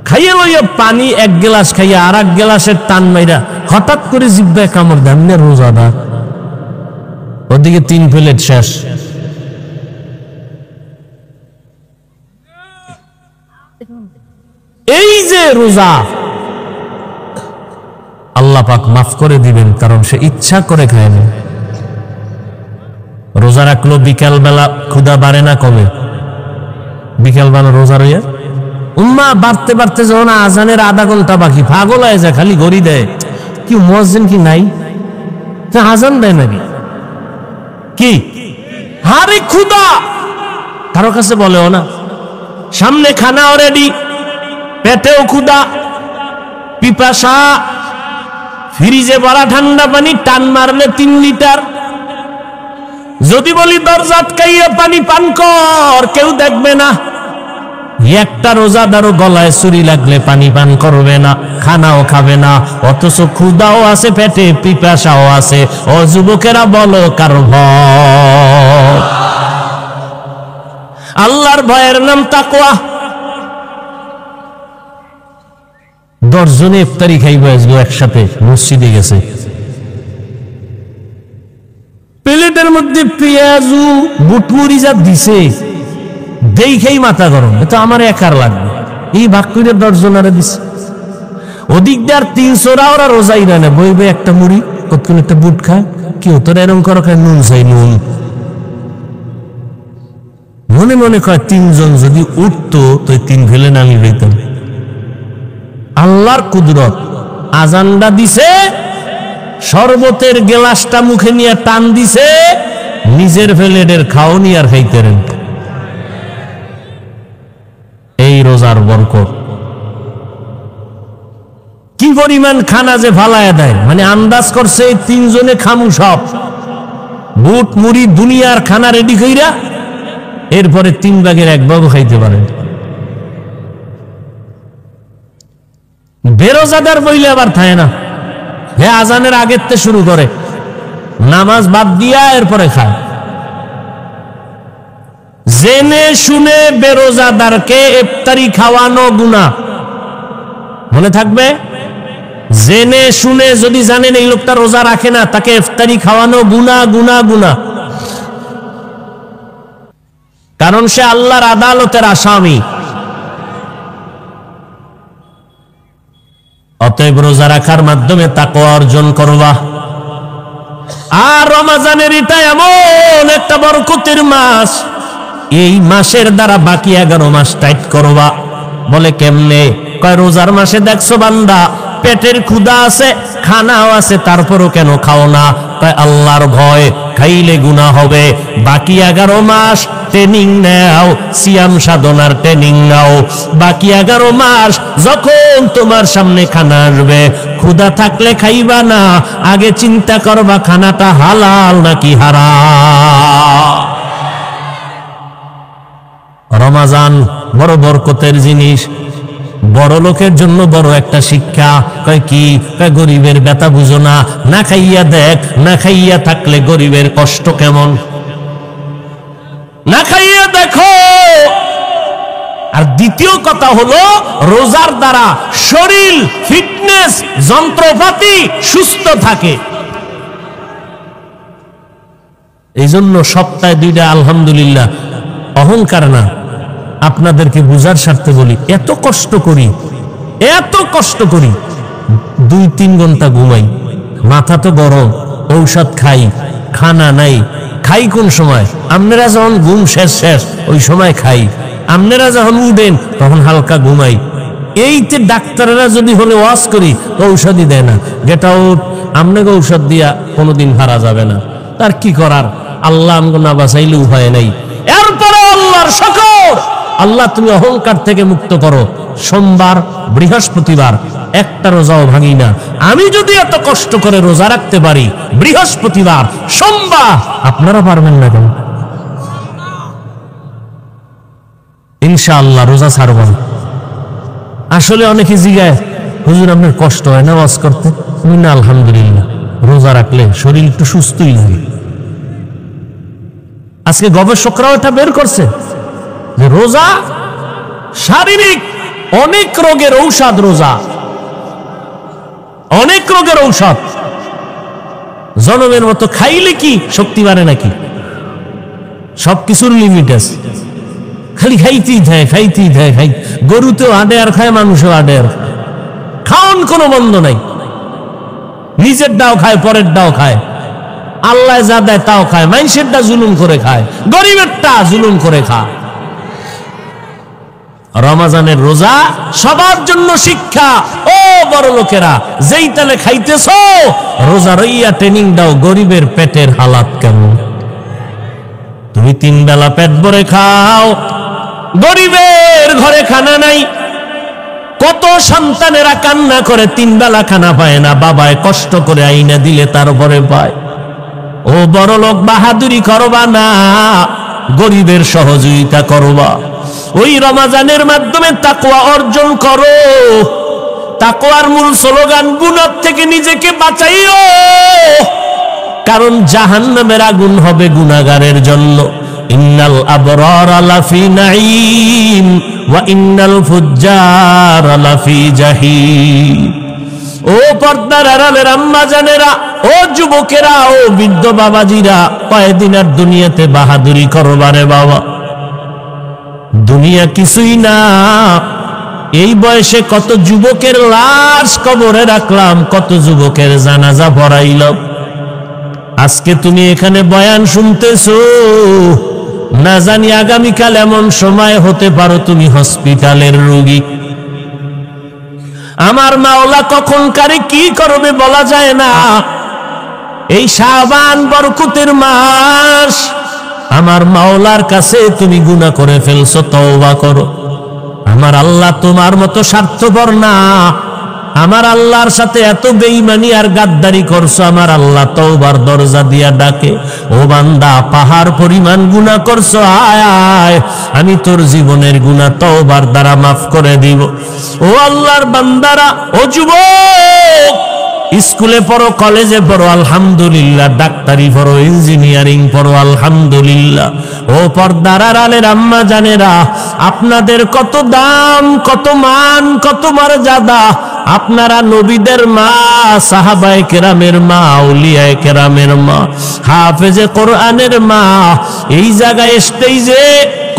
খাইয়া লইয়া পানি 1 গ্লাস খাইয়া আর 1 গ্লাসের টান মাইরা হঠাৎ করে জিহ্বায় কামড় দেয়, এমনি রোজাদার। ওদিকে 3 প্লেট শেষ। এই যে রোজা, আল্লাহ পাক মাফ করে দিবেন, কারণ সে ইচ্ছা করে খায় না। রোজা রাখলো, বিকাল বেলা ক্ষুধা বাড়ে না কমে? বিকাল বেলা রোজা রইয়া উম্মা বাড়তে বাড়তে যখন আজানের আধা ঘন্টা বাকি, পাগল হয়ে যায়, খালি ঘড়ি দেয়। কি মুয়াজ্জিন কি নাই? আজান দেয় নাকি? কি হারে ক্ষুধা কারো কাছে বলেও না। সামনে খানা অলরেডি, পেটেও ক্ষুধা, পিপাসা, ফ্রিজে ভরা ঠান্ডা পানি, টান মারলে 3 লিটার। যদি বলি দরজা আটকাইয়া পানি পান কর, কেউ দেখবে না। একটা রোজাদারও গলায় ছুরি লাগলে পানি পান করবে না, খানাও খাবে না, অথচ ক্ষুধাও আছে পেটে, পিপাসাও আছে। ও যুবকেরা, বলো কার ভয়? আল্লাহর ভয়ের নাম তাকওয়া। 10 জনে ইফতারি খাইবে একসাথে, মসজিদে গেছে, প্লেটের মধ্যে পেঁয়াজু বুটমুড়ি যা দিছে, দেখেই মাথা গরম। এটা আমার একার লাগবে, এই ভাগ করে 10 জনারে দিছে। ওদিক দিয়ে 300রা ওরা রোজাই না, বইবে একটা মুড়ি, কতক্ষণ একটা বুট খায়। কি তোরা এরকম করো? খায় নুন চাই নুন। মনে মনে কয় 3 জন যদি উঠতো তো 3 ফেলে নামি হইতাম। আল্লাহর কুদরত, আজানটা দিছে, শরবতের গ্লাসটা মুখে নিয়ে টান দিছে, নিজের প্লেটের খাওনি আর খাইতেন। এই রোজার বরকত। কি পরিমাণ খানা যে ফালায়া দেয়, মানে আন্দাজ করছে 3 জনে খামু সব, বুট মুড়ি দুনিয়ার খানা রেডি কইরা, এরপরে 3 ভাগের 1 ভাগও খাইতে পারেন। বেরোজাদার বইলে আবার থাকে না, হে আজানের আগের থেকে শুরু করে, নামাজ বাদ দিয়া এরপরে খায়। জেনে শুনে বেরোজাদারকে ইফতারি খাওয়ানো গুনাহ, মনে থাকবে? জেনে শুনে যদি জানেন এই লোকটা রোজা রাখে না, তাকে ইফতারি খাওয়ানো গুনাহ গুনাহ গুনাহ, কারণ সে আল্লাহর আদালতের আসামি। অতএব রোজা রাখার মাধ্যমে তাকওয়া অর্জন করবা। আর রমজানের এটা এমন একটা বরকতের মাস, এই মাসের দ্বারা বাকি 11 মাস টাইট করবা। বলে কেমনে? কয় রোজার মাসে দেখছো বান্দা পেটের ক্ষুধা আছে, খানাও আছে, তারপরও কেন খাও না? কয় আল্লাহর ভয়, খাইলে গুনাহ হবে। বাকি 11 মাস ট্রেনিং নাও, সিয়াম সাধনার ট্রেনিং নাও। বাকি 11 মাস যখন তোমার সামনে খানা আসবে, ক্ষুধা থাকলে খাইবা না, আগে চিন্তা করবা খানাটা হালাল নাকি হারাম। রমজান বড় বরকতের জিনিস, বড় লোকের জন্য বড় একটা শিক্ষা। কয় কি? কয় গরিবের ব্যথা বুঝো না, না খাইয়া দেখ, না খাইয়া থাকলে গরিবের কষ্ট কেমন, না খাইয়া দেখো। আর দ্বিতীয় কথা হলো রোজার দ্বারা শরীর, ফিটনেস, যন্ত্রপাতি সুস্থ থাকে। এই জন্য সপ্তাহে 2টা আলহামদুলিল্লাহ। অহংকার না, আপনাদেরকে বুঝার স্বার্থে বলি, এত কষ্ট করি, এত কষ্ট করি, 2-3 ঘন্টা ঘুমাই, মাথা তো গরম, ঔষধ খাই, খানা নাই। খাই কোন সময়? আপনারা যখন ঘুম শেষ ওই সময় খাই, আপনারা যখন উঠেন তখন হালকা ঘুমাই। এইতে ডাক্তারেরা যদি হলে ওয়াজ করি তো ঔষধই দেয় না, গেট আউট, আপনাকে ঔষধ দিয়া কোনোদিন হারা যাবে না। তার কি করার? আল্লাহ আমাকে না বাঁচাইলে উপায় নাই। এরপরে আল্লাহর শুকর, আল্লাহ তুমি অহংকার থেকে মুক্ত করো। সোমবার, বৃহস্পতিবার একটা রোজাও ভাঙি না। আমি যদি এত কষ্ট করে রোজা রাখতে পারি বৃহস্পতিবার, সোমবার, আপনারা পারবেন না কেন? ইনশাআল্লাহ রোজা ছাড়ব না। আসলে অনেকে জিজ্ঞাসা, হুজুর আপনার কষ্ট হয় না ওয়াজ করতে? না আলহামদুলিল্লাহ, রোজা রাখলে শরীর একটু সুস্থই লাগে। আজকে গবেষকরাও এটা বের করছে যে রোজা শারীরিক অনেক রোগের ঔষধ। রোজা অনেক রোগের ঔষধ। জনমের মতো খাইলে কি শক্তি বাড়ে নাকি? সবকিছুর লিমিট আছে, খালি খাইতেই থাকে, খাইতেই থাকে, খাই। গরুতেও আডে আর খায়, মানুষও আডে আর খায়। খাওন কোনো বন্ধ নাই। নিজের ডাও খায়, পরের ডাও খায়, আল্লাহ যা দেয় তাও খায়, মানুষেরটা জুলুম করে খায়, গরিবেরটা জুলুম করে খায়। রমজানের রোজা সবার জন্য শিক্ষা। ও বড় লোকেরা, যেই তালে খাইতেছ রোজা রইয়া ট্রেনিং দাও, গরিবের পেটের হালাত কেমন। তুমি 3 বেলা পেট ভরে খাও, গরিবের ঘরে খানা নাই। কত সন্তানেরা কান্না করে 3 বেলা খানা পায় না, বাবায় কষ্ট করে আইনা দিলে তারপরে পায়। ও বড় লোক, বাহাদুরি করবা না, গরিবের সহযোগিতা করবা। ওই রমজানের মাধ্যমে তাকওয়া অর্জন করো। তাকওয়ার মূল স্লোগান, গুনাহ থেকে নিজেকে বাঁচাইও, কারণ জাহান্নামের আগুন হবে গুনাহগারের জন্য। ইন্নাল আবরারা লাফি নাঈম ওয়া ইন্নাল ফুজ্জারা লাফি জাহিম। ও পর্দার আড়ালের আম্মা জানেরা, ও যুবকেরা, ও বৃদ্ধ বাবাজিরা, কয়দিন আর দুনিয়াতে বাহাদুরি করবারে বাবা। দুনিয়া কিছুই না। এই বয়সে কত যুবকের লাশ কবরে রাখলাম, কত যুবকের জানাজা পড়াইলাম। আজকে তুমি এখানে বয়ান শুনতেছো, না জানি আগামীকাল এমন সময় হতে পারো তুমি হসপিটালের রোগী। আমার মাওলা কখন কারে কি করবে বলা যায় না। এই শাবান বরকতের মাস, আমার মাওলার কাছে তুমি গুনাহ করে ফেলছো, তওবা করো। আমার আল্লাহ তোমার মতো স্বার্থপর না। আমার আল্লাহর সাথে এত বেঈমানি আর গাদ্দারি করছো, আমার আল্লাহ তওবার দরজা দিয়া ডাকে, ও বান্দা পাহাড় পরিমাণ গুনাহ করছো, আয় আয়, আমি তোর জীবনের গুনাহ তওবার দ্বারা মাফ করে দিব। ও আল্লাহর বান্দারা, ও যুবক, স্কুলে পড়ো, কলেজে পড়ো, আলহামদুলিল্লাহ, ডাক্তারি পড়ো, ইঞ্জিনিয়ারিং পড়ো, আলহামদুলিল্লাহ। ও পর্দার আড়ালের আম্মা জানেরা, আপনাদের কত দাম, কত মান, কত মর্যাদা, আপনারা নবীদের মা, সাহাবায়ে কেরামের মা, আউলিয়ায়ে কেরামের মা, হাফেজে কোরআনের মা। এই জায়গায় স্টেজে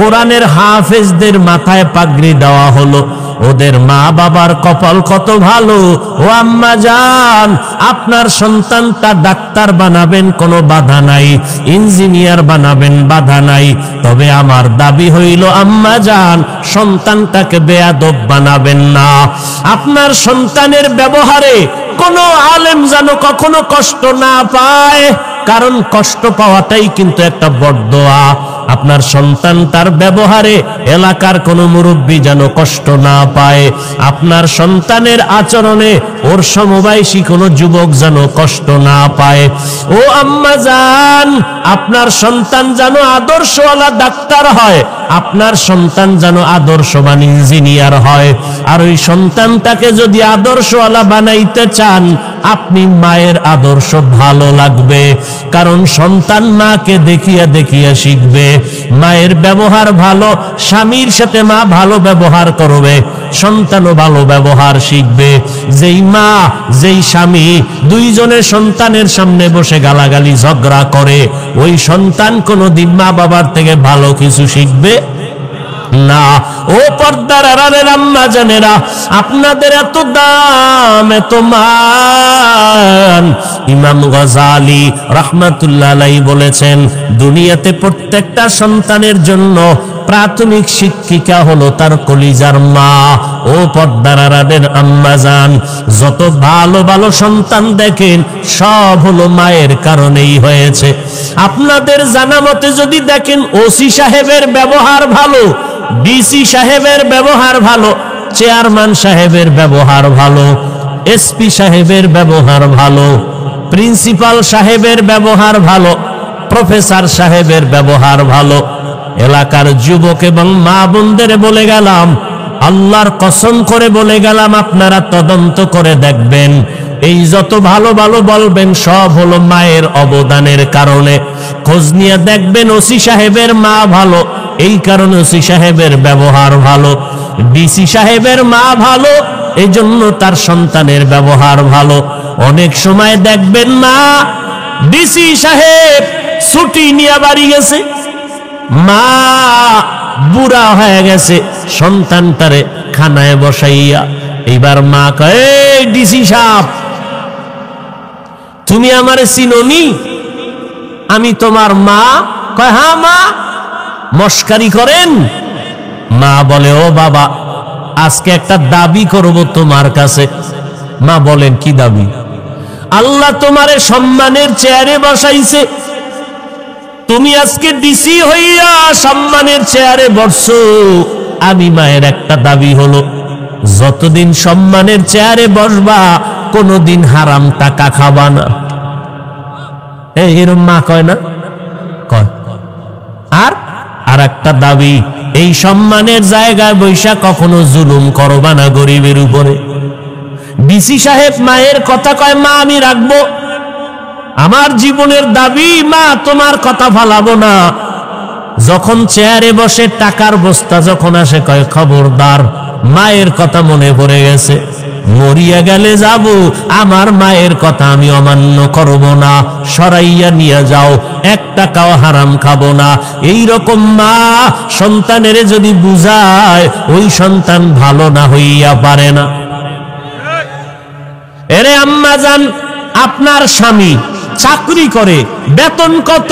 কোরআনের হাফেজদের মাথায় পাগড়ি দেওয়া হলো। ওদের মা বাবার কপাল কত ভালো। ও আম্মা জান, আপনার সন্তানটা ডাক্তার বানাবেন, কোনো বাধা নাই, ইঞ্জিনিয়ার বানাবেন, বাধা নাই। তবে আমার দাবি হইল আম্মা জান, সন্তানটাকে বেয়াদব বানাবেন না। আপনার সন্তানের ব্যবহারে কোনো আলেম যেন কখনো কষ্ট না পায়, কারণ কষ্ট পাওয়াটাই কিন্তু একটা বড়দোয়া। আপনার সন্তান তার ব্যবহারে এলাকার কোনো মুরব্বী যেন কষ্ট না পায়। আপনার সন্তানের আচরণে ওর সমবয়সী কোনো যুবক যেন কষ্ট না পায়। ও আম্মা জান, আপনার সন্তান যেন আদর্শওয়ালা ডাক্তার হয়, আপনার সন্তান যেন আদর্শবান ইঞ্জিনিয়ার হয়। আর ওই সন্তানটাকে যদি আদর্শওয়ালা বানাইতে চান, আপনি মায়ের আদর্শ ভালো লাগবে, কারণ সন্তান মাকে দেখিয়া দেখিয়া শিখবে। মায়ের ব্যবহার ভালো, স্বামীর সাথে মা ভালো ব্যবহার করবে, সন্তানও ভালো ব্যবহার শিখবে। যেই মা যেই স্বামী দুইজনের সন্তানের সামনে বসে গালাগালি ঝগড়া করে, ওই সন্তান কোনোদিন মা বাবার থেকে ভালো কিছু শিখবে না। ও পর্দার আড়ালের আম্মা জানেরা, আপনাদের এত দাম, এত মান। ইমাম গজালি রাহমাতুল্লাহ আলাইহি বলেছেন, দুনিয়াতে প্রত্যেকটা সন্তানের জন্য প্রাথমিক শিক্ষিকা হলো তার কলিজার মা। ও পর্দার আড়ালের আম্মা জান, যত ভালো ভালো সন্তান দেখেন সব হলো মায়ের কারণেই হয়েছে। আপনাদের জানা মতে যদি দেখেন, ওসি সাহেবের ব্যবহার ভালো, ডিসি সাহেবের ব্যবহার ভালো, চেয়ারম্যান সাহেবের ব্যবহার ভালো, এসপি সাহেবের ব্যবহার ভালো, প্রিন্সিপাল সাহেবের ব্যবহার ভালো, প্রফেসর সাহেবের ব্যবহার ভালো। এলাকার যুবক এবং মা বোনদের বলে গেলাম, আল্লাহর কসম করে বলে গেলাম, আপনারা তদন্ত করে দেখবেন, এই যত ভালো ভালো বলবেন সব হলো মায়ের অবদানের কারণে। খোঁজ নিয়ে দেখবেন ওসি সাহেবের মা ভালো, এই কারণে ওসি সাহেবের ব্যবহার ভালো। ডিসি সাহেবের মা ভালো, এই জন্য তার সন্তানের ব্যবহার ভালো। অনেক সময় দেখবেন মা, ডিসি সাহেব ছুটি নিয়ে বাড়ি গেছে, মা বুড়া হয়ে গেছে, সন্তানটারে খানায় বসাইয়া, এইবার মা কয়, এই ডিসি সাহেব, তুমি আমারে চিনোনি? আমি তোমার মা। কয়, হ্যাঁ মা। মস্কারি করেন? মা বলে, ও বাবা, আজকে একটা দাবি করব তোমার কাছে। মা বলেন, কি দাবি? আল্লাহ তোমারে সম্মানের চেয়ারে বসাইছে, তুমি আজকে ডিসি হইয়া সম্মানের চেয়ারে বসছো। আমি মায়ের একটা দাবি হলো, যতদিন সম্মানের চেয়ারে বসবা কোনদিন হারাম টাকা খাবা না। এরম মা কয় না? কয়। আর একটা দাবি, এই সম্মানের জায়গায় বৈশা কখনো জুলুম করবা না গরিবের উপরে। ডিসি সাহেব মায়ের কথা কয়, মা আমি রাখবো, আমার জীবনের দাবি, মা তোমার কথা ফালাবো না। যখন চেয়ারে বসে টাকার বস্তা যখন আসে, কয়, খবরদার, মায়ের কথা মনে পড়ে গেছে, মরিয়া গেলে যাব, আমার মায়ের কথা আমি অমান্য করব না, সরাইয়া নিয়ে যাও, এক টাকাও হারাম খাবো না। এই রকম মা সন্তানের যদি বুঝায়, ওই সন্তান ভালো না হইয়া পারে না। এরে আম্মা জান, আপনার স্বামী চাকরি করে, বেতন কত?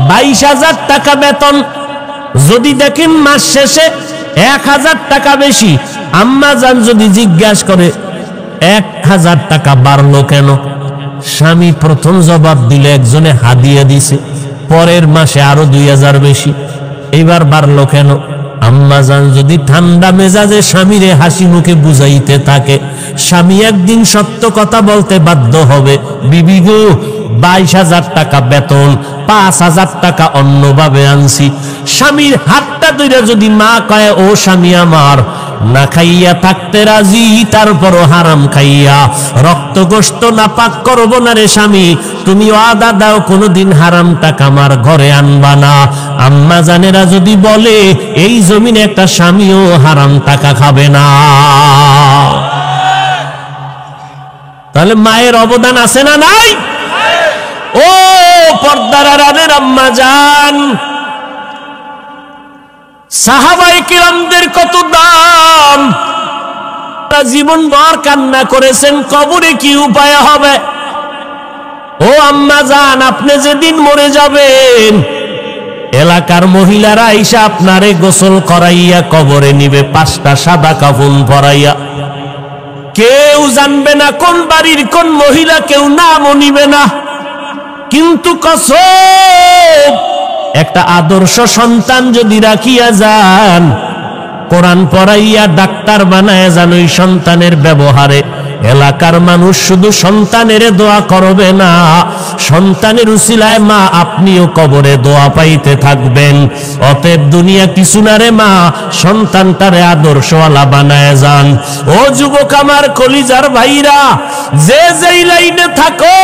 22,000 টাকা বেতন। যদি দেখেন মাস শেষে 1,000 টাকা বেশি, আম্মা জান যদি জিজ্ঞাসা করে 1,000 টাকা বাড়লো কেন, স্বামী প্রথম জবাব দিলে একজনে হাদিয়া দিছে, পরের মাসে আরো 2,000 বেশি, এইবার বাড়লো কেন? আম্মা জান যদি ঠান্ডা মেজাজে স্বামীরে হাসি মুখে বুঝাইতে থাকে, স্বামী একদিন সত্য কথা বলতে বাধ্য হবে, বিবি গো, 22,000 টাকা বেতন, 5,000 টাকা অন্যভাবে আনছি। স্বামীর হাতটা ধরে যদি মা কয়, ও স্বামী আমার, না খাইয়া থাকতে রাজি, তারপরও হারাম খাইয়া রক্ত গোশত না পাক করবো না রে স্বামী, তুমি ওয়াদা দাও কোনোদিন হারাম টাকা আমার ঘরে আনবা না। আম্মা জানেরা যদি বলে, এই জমিনে একটা স্বামীও হারাম টাকা খাবে না। তাহলে মায়ের অবদান আছে না নাই? ও পর্দার আড়ালের আম্মা জান, সাহাবায়ে কিরামদের কত দাম, জীবন ভর কান্না করেছেন, কবরে কি উপায় হবে? ও আম্মা জান, আপনি যেদিন মরে যাবেন এলাকার মহিলারা আইসা আপনারে গোসল করাইয়া কবরে নিবে, 5টা সাদা কাফন পরাইয়া। কেউ জানবে না কোন বাড়ির কোন মহিলা, কেউ নামও নিবে না। কিন্তু কসম, একটা আদর্শ সন্তান যদি রাখিয়া যান, কোরআন পড়াইয়া ডাক্তার বানায় যান, ওই সন্তানের ব্যবহারে এলাকার মানুষ শুধু সন্তানের দোয়া করবে না, সন্তানের উসিলায় মা আপনিও কবরে দোয়া পাইতে থাকবেন। অতএব দুনিয়া কিছু না রে মা, সন্তানটারে আদর্শওয়ালা বানায় যান। ও যুবক আমার কলিজার ভাইরা, যে যেই লাইনে থাকো,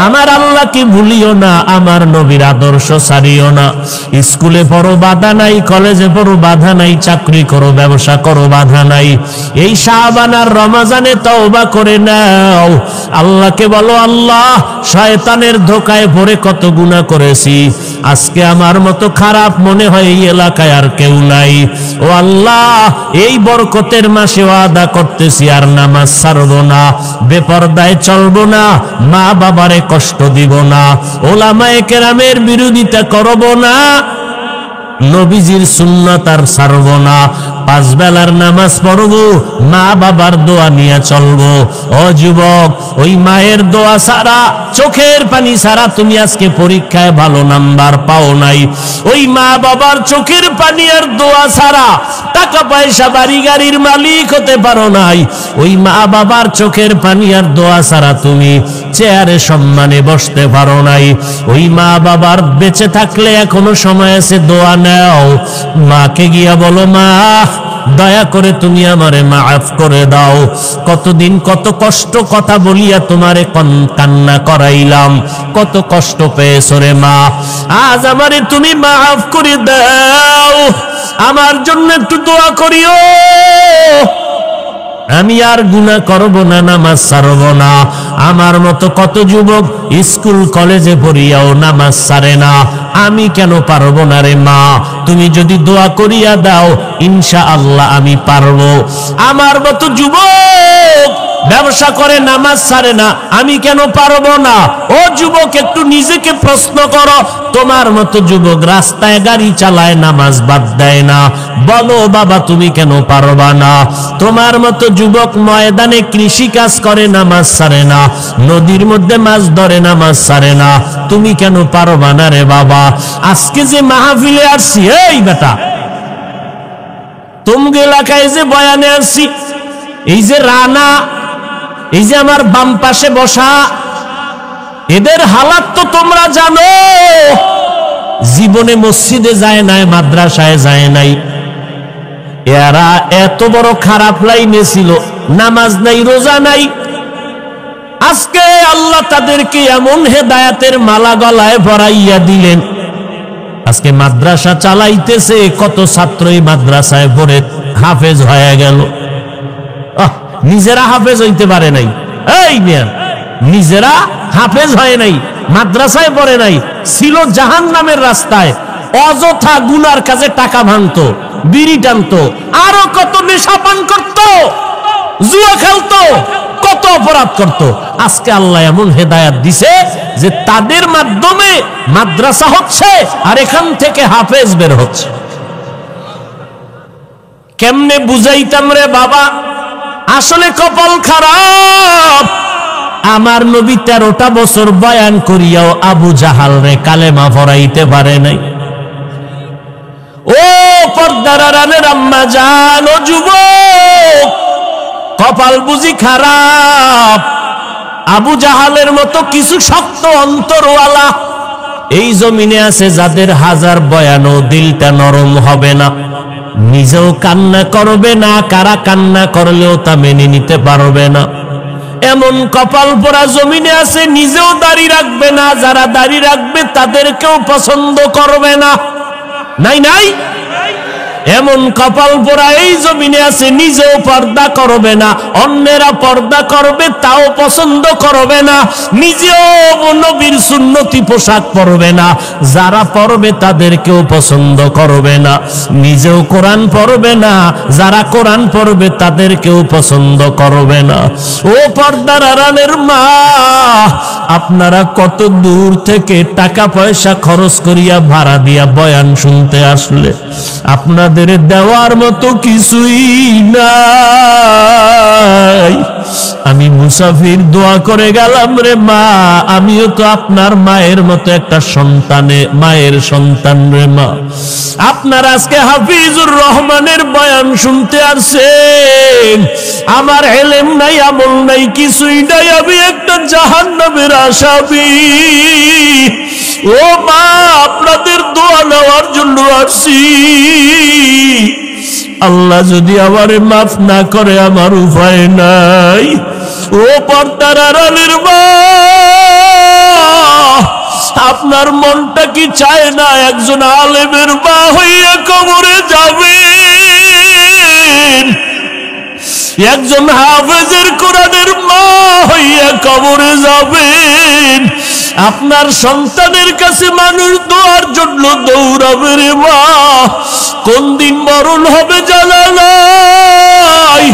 আমার আল্লাহকে ভুলিও না, আমার নবীর আদর্শ ছাড়িও না। স্কুলে পড়ো বাধা নাই, কলেজে পড়ো বাধা নাই, চাকরি করো ব্যবসা করো বাধা নাই। এই শাবান আর রমজানে তওবা করে নাও, আল্লাহকে বলো আল্লাহ শয়তানের ধোকায় পড়ে কত গুনাহ করেছি, আজকে আমার মতো খারাপ মনে হয় এই এলাকায় আর কেউ নাই। ও আল্লাহ, এই বরকতের মাসে ওয়াদা করতেছি আর নামাজ ছাড়বো না, বেপরদায় চলবো না, মা বাবারে কষ্ট দিব না, ওলামায়ে কেরামের বিরোধিতা করব না, নবীজির সুন্নাত আর ছাড়ব না, 5 বেলার নামাজ পড়ব, মা বাবার দোয়া নিয়ে চলবো। ও যুবক, ওই মায়ের দোয়া ছাড়া, চোখের পানি ছাড়া তুমি আজকে পরীক্ষায় ভালো নাম্বার পাও নাই। ওই মা বাবার চোখের পানি আর দোয়া ছাড়া টাকা পয়সা বাড়ি গাড়ির মালিক হতে পারো নাই। ওই মা বাবার চোখের পানি আর দোয়া ছাড়া তুমি চেয়ারে সম্মানে বসতে পারো নাই। ওই মা বাবার বেঁচে থাকলে এখনো সময় আছে, দোয়া নাও, মাকে গিয়া বলো মা দয়া করে তুমি আমারে মাফ করে দাও, কতদিন কত কষ্ট কথা বলিয়া তোমারে কান্না করাইলাম, কত কষ্ট পেয়েছো রে মা, আজ আমারে তুমি মাফ করে দাও, আমার জন্য একটু দোয়া করিও, আমি আর গুনাহ করব না, নামাজ ছাড়ব না। আমার মতো কত যুবক স্কুল কলেজে পড়িয়াও নামাজ ছাড়ে না, আমি কেন পারবো না রে মা, তুমি যদি দোয়া করিয়া দাও ইনশাআল্লাহ আমি পারবো। আমার মতো যুবক ব্যবসা করে নামাজ ছাড়ে না, আমি কেন পারবো না? ও যুবক, একটু নিজেকে প্রশ্ন করো, তোমার মতো যুবক রাস্তায় গাড়ি চালায় নামাজ বাদ দেয় না, বলো বাবা তুমি কেন পারবা না? তোমার মতো যুবক ময়দানে কৃষি কাজ করে নামাজ ছাড়ে না, নদীর মধ্যে মাছ ধরে নামাজ ছাড়ে না, তুমি কেন পারবা না রে বাবা? আজকে যে মাহফিলে আসছি, এই বেটা তোমগো এলাকায় যে বয়ানে আসছি, এই যে রানা, এই যে আমার বাম পাশে বসা, এদের হালাত তো তোমরা জানো। জীবনে মসজিদে যায় নাই, মাদ্রাসায় যায় নাই, এরা এত বড় খারাপ লাইনে ছিল, নামাজ নাই রোজা নাই। আজকে আল্লাহ তাদেরকে এমন হেদায়েতের মালা গলায় ভরাইয়া দিলেন, আজকে মাদ্রাসা চালাইতেছে, কত ছাত্রই মাদ্রাসায় পড়ে হাফেজ হয়ে গেল। নিজেরা হাফেজ হইতে পারে নাই, এই মিয়া নিজেরা হাফেজ হয় নাই, মাদ্রাসায় পড়ে নাই, ছিল জাহান্নামের রাস্তায়, অযথা গুনার কাজে টাকা ভাঙতো, বিড়ি টানতো, আরো কত নেশা পান করতো, জুয়া খেলতো, কত অপরাধ করতো। আজকে আল্লাহ এমন হেদায়েত দিছে যে তাদের মাধ্যমে মাদ্রাসা হচ্ছে আর এখান থেকে হাফেজ বের হচ্ছে। কেমনে বুঝাইতাম রে বাবা, আসলে কপাল খারাপ। আমার নবী 13টা বছর বয়ান করিয়াও আবু জাহাল রে কালেমা পড়াইতে পারে নাই। ও পর্দার আড়ালের আম্মা জান, ও যুবক, কপাল বুঝি খারাপ। আবু জাহালের মতো কিছু শক্ত অন্তরওয়ালা এই জমিনে আছে, যাদের হাজার বয়ানও দিলটা নরম হবে না, নিজেও কান্না করবে না, কারা কান্না করলেও তা মেনে নিতে পারবে না। এমন কপাল পোড়া জমিনে আছে, নিজেও দাড়ি রাখবে না, যারা দাড়ি রাখবে তাদেরকেও পছন্দ করবে না। নাই নাই, এমন কপাল পোড়া এই জমিনে আছে, নিজেও পর্দা করবে না, অন্যেরা পর্দা করবে তাও পছন্দ করবে না, নিজেও নবীর সুন্নতি পোশাক পরবে না, যারা পরবে তাদেরকেও পছন্দ করবে না, নিজেও কোরআন পড়বে না, যারা কোরআন পড়বে তাদেরকেও পছন্দ করবে না। ও পর্দার আড়ালের মা, আপনারা কত দূর থেকে টাকা পয়সা খরচ করিয়া ভাড়া দিয়া বয়ান শুনতে আসলে, আপনাদের দেওয়ার মতো কিছুই নাই। আমি মুসাফির দোয়া করে গেলাম রে মা, আমিও তো আপনার মায়ের মতো একটা মায়ের সন্তান রে মা। আপনার আজকে হাফিজুর রহমানের বয়ান শুনতে আসছেন, আমার এলেম নাই, আমল নাই, কিছুই নাই, আমি একটা জাহান্নামের আসামি। ও মা, আপনাদের দোয়া নেওয়ার জন্য আসছি। আল্লাহ যদি আমারে মাফ না করে আমার উপায় নাই। ও পর্দার আড়ালের মা, আপনার মনটা কি চায় না একজন আলেমের মা হইয়া কবরে যাবেন, একজন হাফেজের কোরআনের মা হইয়া কবরে যাবেন? আপনার সন্তানের কাছে মানুষ দোয়ার জন্য দৌড়াবে রে মা, কোন দিন মরণ হবে জানা নাই।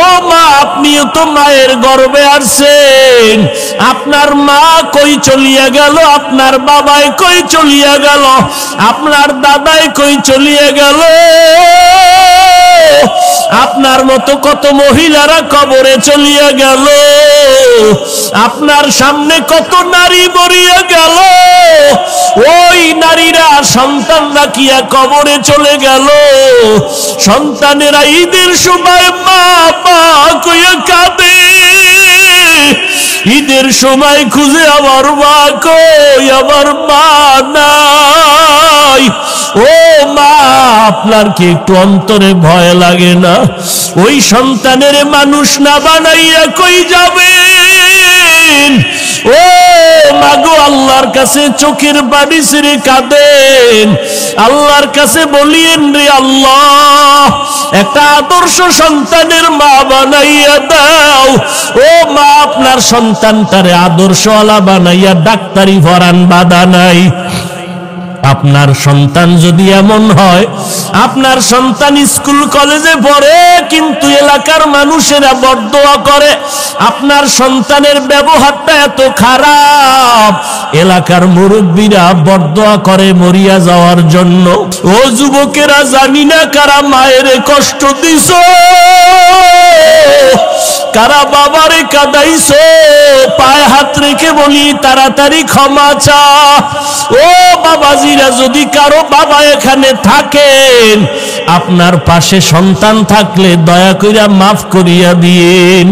ও মা, আপনিও তো মায়ের গর্ভে আসছেন, আপনার মা কই চলিয়া গেল, আপনার বাবাই কই চলিয়া গেল, আপনার দাদাই কই চলিয়া গেল, আপনার মতো কত মহিলারা কবরে চলিয়া গেল, আপনার সামনে কত নারী মরিয়া গেল, ওই নারীরা সন্তান রাখিয়া কবরে চলে গেল। সন্তানেরা ঈদের সময় মা মা কইয়া কাঁদে, ঈদের সময় খুঁজে আমার মা কই, আমার মা নাই। ও মা, আপনার কি একটু অন্তরে ভয় লাগে না? ওই সন্তানের মানুষ না বানাইয়া কই যাবেন? ও মাগো, আল্লাহর কাছে চোখের পানি ছেড়ে কাঁদেন, আল্লাহর কাছে বলিয়েন রে আল্লাহ, একটা আদর্শ সন্তানের মা বানাইয়া দাও। ও মা, আপনার সন্তানটারে আদর্শওয়ালা বানাইয়া ডাক্তারি পড়ান, বাধা নাই। আপনার সন্তান যদি এমন হয়, আপনার সন্তান স্কুল কলেজে পড়ে কিন্তু এলাকার মানুষেরা বদদোয়া করে, আপনার সন্তানের ব্যবহারটা এত খারাপ, এলাকার মুরব্বীরা বদদোয়া করে মরিয়া যাওয়ার জন্য। ও যুবকেরা, জানি না কারা মায়ের কষ্ট দিছ, কারা বাবারে কাঁদাইছো, পায়ে হাত রেখে বলি তাড়াতাড়ি ক্ষমা চা। ও বাবাজিরা, যদি কারো বাবা এখানে থাকেন, আপনার পাশে সন্তান থাকলে দয়া কইরা মাফ করিয়া দিয়েন,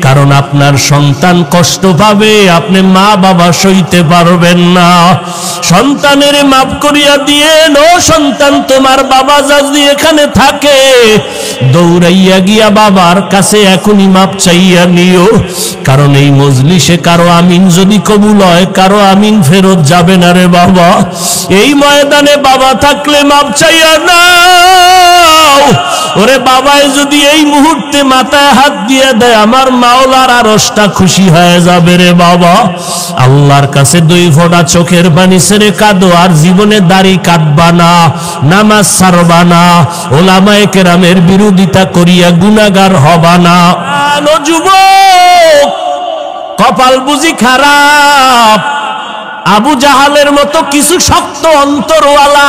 কারণ আপনার সন্তান কষ্ট পাবে, আপনি মা বাবা সইতে পারবেন না। সন্তানের মাফ করিয়া দিয়েন। ও সন্তান, তোমার বাবা যদি এখানে থাকে, দৌড়াইয়া গিয়া বাবার কাছে এখনই মাপ চাইয়া নিও, কারণ এই মজলিসে কারো আমিন যদি কবুল হয়, কারো আমিন ফেরত যাবে না রে বাবা। এই ময়দানে বাবা থাকলে মাপ চাইয়া নাও। ওরে বাবাই যদি এই মুহূর্তে মাথায় হাত দিয়ে দেয়, আমার মাওলার আরশটা খুশি হয়ে যাবে রে বাবা। আল্লাহর কাছে 2 ফোঁটা চোখের পানি ছেড়ে কাঁদো, আর জীবনে দাড়ি কাটবা না, নামাজ ছাড়বা না, ওলামায়ে কেরামের বিরোধিতা করিয়া গুনাহগার হবা না। আলো যুবক, কপাল বুঝি খারাপ? আবু জাহালের মতো কিছু শক্ত অন্তরওয়ালা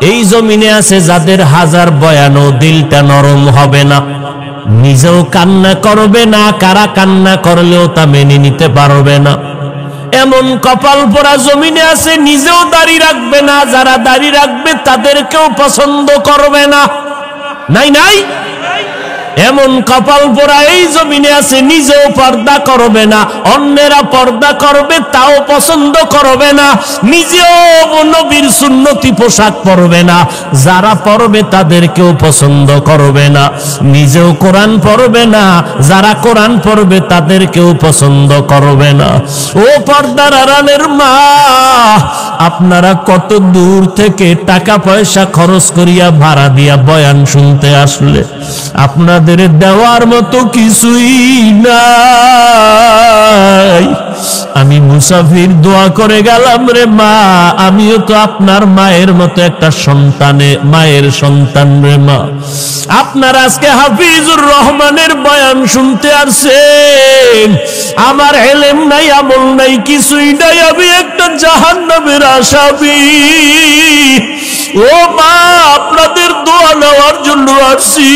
এই জমিনে আছে, যাদের হাজার বয়ানও দিলটা নরম হবে না, নিজেও কান্না করবে না, কারা কান্না করলেও তা মেনে নিতে পারবে না। এমন কপাল পোড়া জমিনে আছে, নিজেও দাড়ি রাখবে না, যারা দাড়ি রাখবে তাদেরকেও পছন্দ করবে না। নাই নাই, এমন কপাল পোড়া এই জমিনে আছে, নিজেও পর্দা করবে না, অন্যেরা পর্দা করবে তাও পছন্দ করবে না, নিজেও নবীর সুন্নতি পোশাক পরবে না, যারা পরবে তাদেরকেও পছন্দ করবে না, নিজেও কোরআন পড়বে না, যারা কোরআন পড়বে তাদেরকেও পছন্দ করবে না। ও পর্দার আড়ালের মা, আপনারা কত দূর থেকে টাকা পয়সা খরচ করিয়া ভাড়া দিয়া বয়ান শুনতে আসলে, আপনাদের দেওয়ার মতো কিছুই নাই। আমি মুসাফির দোয়া করে গেলাম রে মা, আমিও তো আপনার মায়ের মতো একটা মায়ের সন্তান রে মা। আপনার আজকে হাফিজুর রহমানের বয়ান শুনতে আসছেন, আমার ইলম নাই, আমল নাই, কিছুই নাই, আমি একটা জাহান্নামের আসামি। ও মা, আপনাদের দোয়া নেওয়ার জন্য আসছি।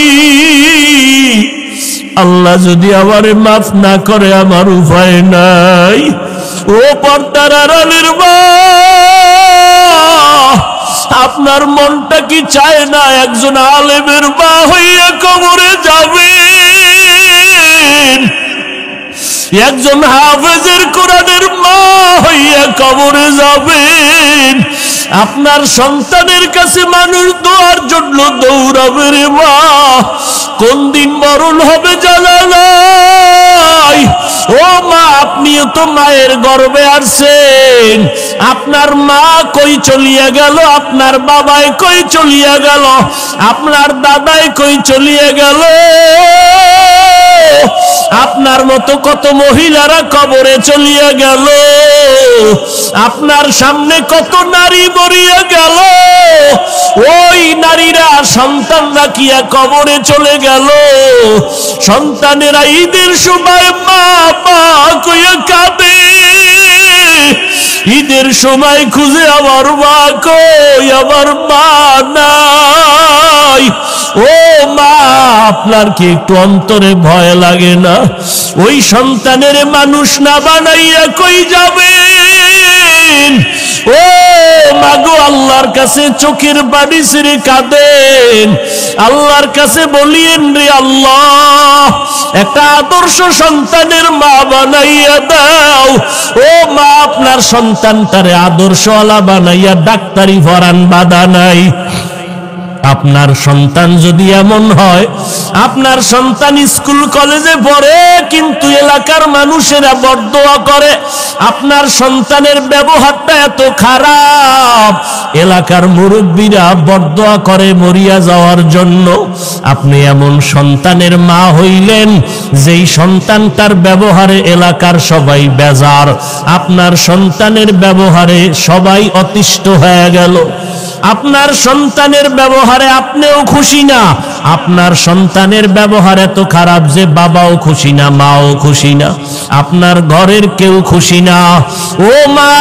আল্লাহ যদি আমারে মাফ না করে আমার উপায় নাই। ও পর্দার আড়ালের মা, আপনার মনটা কি চায় না একজন আলেমের মা হইয়া কবরে যাবেন, একজন হাফেজের কোরআনের মা হইয়া কবরে যাবেন? আপনার সন্তানের কাছে মানুষ দোয়ার জন্য দৌড়াবে রে মা, কোন দিন মরণ হবে জানা নাই। ও মা, আপনিও তো মায়ের গর্ভে আসছেন, আপনার মা কই চলিয়া গেল, আপনার বাবাই কই চলিয়া গেল, আপনার দাদাই কই চলিয়া গেল, আপনার মতো কত মহিলারা কবরে চলিয়া গেল, আপনার সামনে কত নারী মরিয়া গেল, ওই নারীরা সন্তান রাখিয়া কবরে চলে গেল। সন্তানেরা ঈদের সময় মা মা কইয়া কাঁদে, ঈদের সময় খুঁজে আমার মা কই, আমার মা নাই। ও মা, আপনার কি একটু অন্তরে ভয় লাগে না? ওই সন্তানের মানুষ না বানাইয়া কই যাবেন? ও মাগো, আল্লাহর কাছে চোখের পানি ছেড়ে কাঁদেন, আল্লাহর কাছে বলিয়েন রে আল্লাহ, একটা আদর্শ সন্তানের মা বানাইয়া দাও। ও মা, আপনার সন্তানটারে আদর্শওয়ালা বানাইয়া ডাক্তারি পড়ান, বাধা নাই। আপনার সন্তান যদি এমন হয়, আপনার সন্তান স্কুল কলেজে পড়ে কিন্তু এলাকার মানুষেরা বদদোয়া করে, আপনার সন্তানের ব্যবহারটা এত খারাপ, এলাকার মুরব্বীরা বদদোয়া করে মরিয়া যাওয়ার জন্য, আপনি এমন সন্তানের মা হইলেন যেই সন্তানটার ব্যবহারে এলাকার সবাই বেজার, আপনার সন্তানের ব্যবহারে সবাই অতিষ্ঠ হয়ে গেল। আপনার সন্তানের ব্যবহারে আপনিও খুশি না, আপনার সন্তানের ব্যবহার এত খারাপ যে বাবাও খুশি না, মাও খুশি না, আপনার ঘরের কেউ খুশি না। ও মা,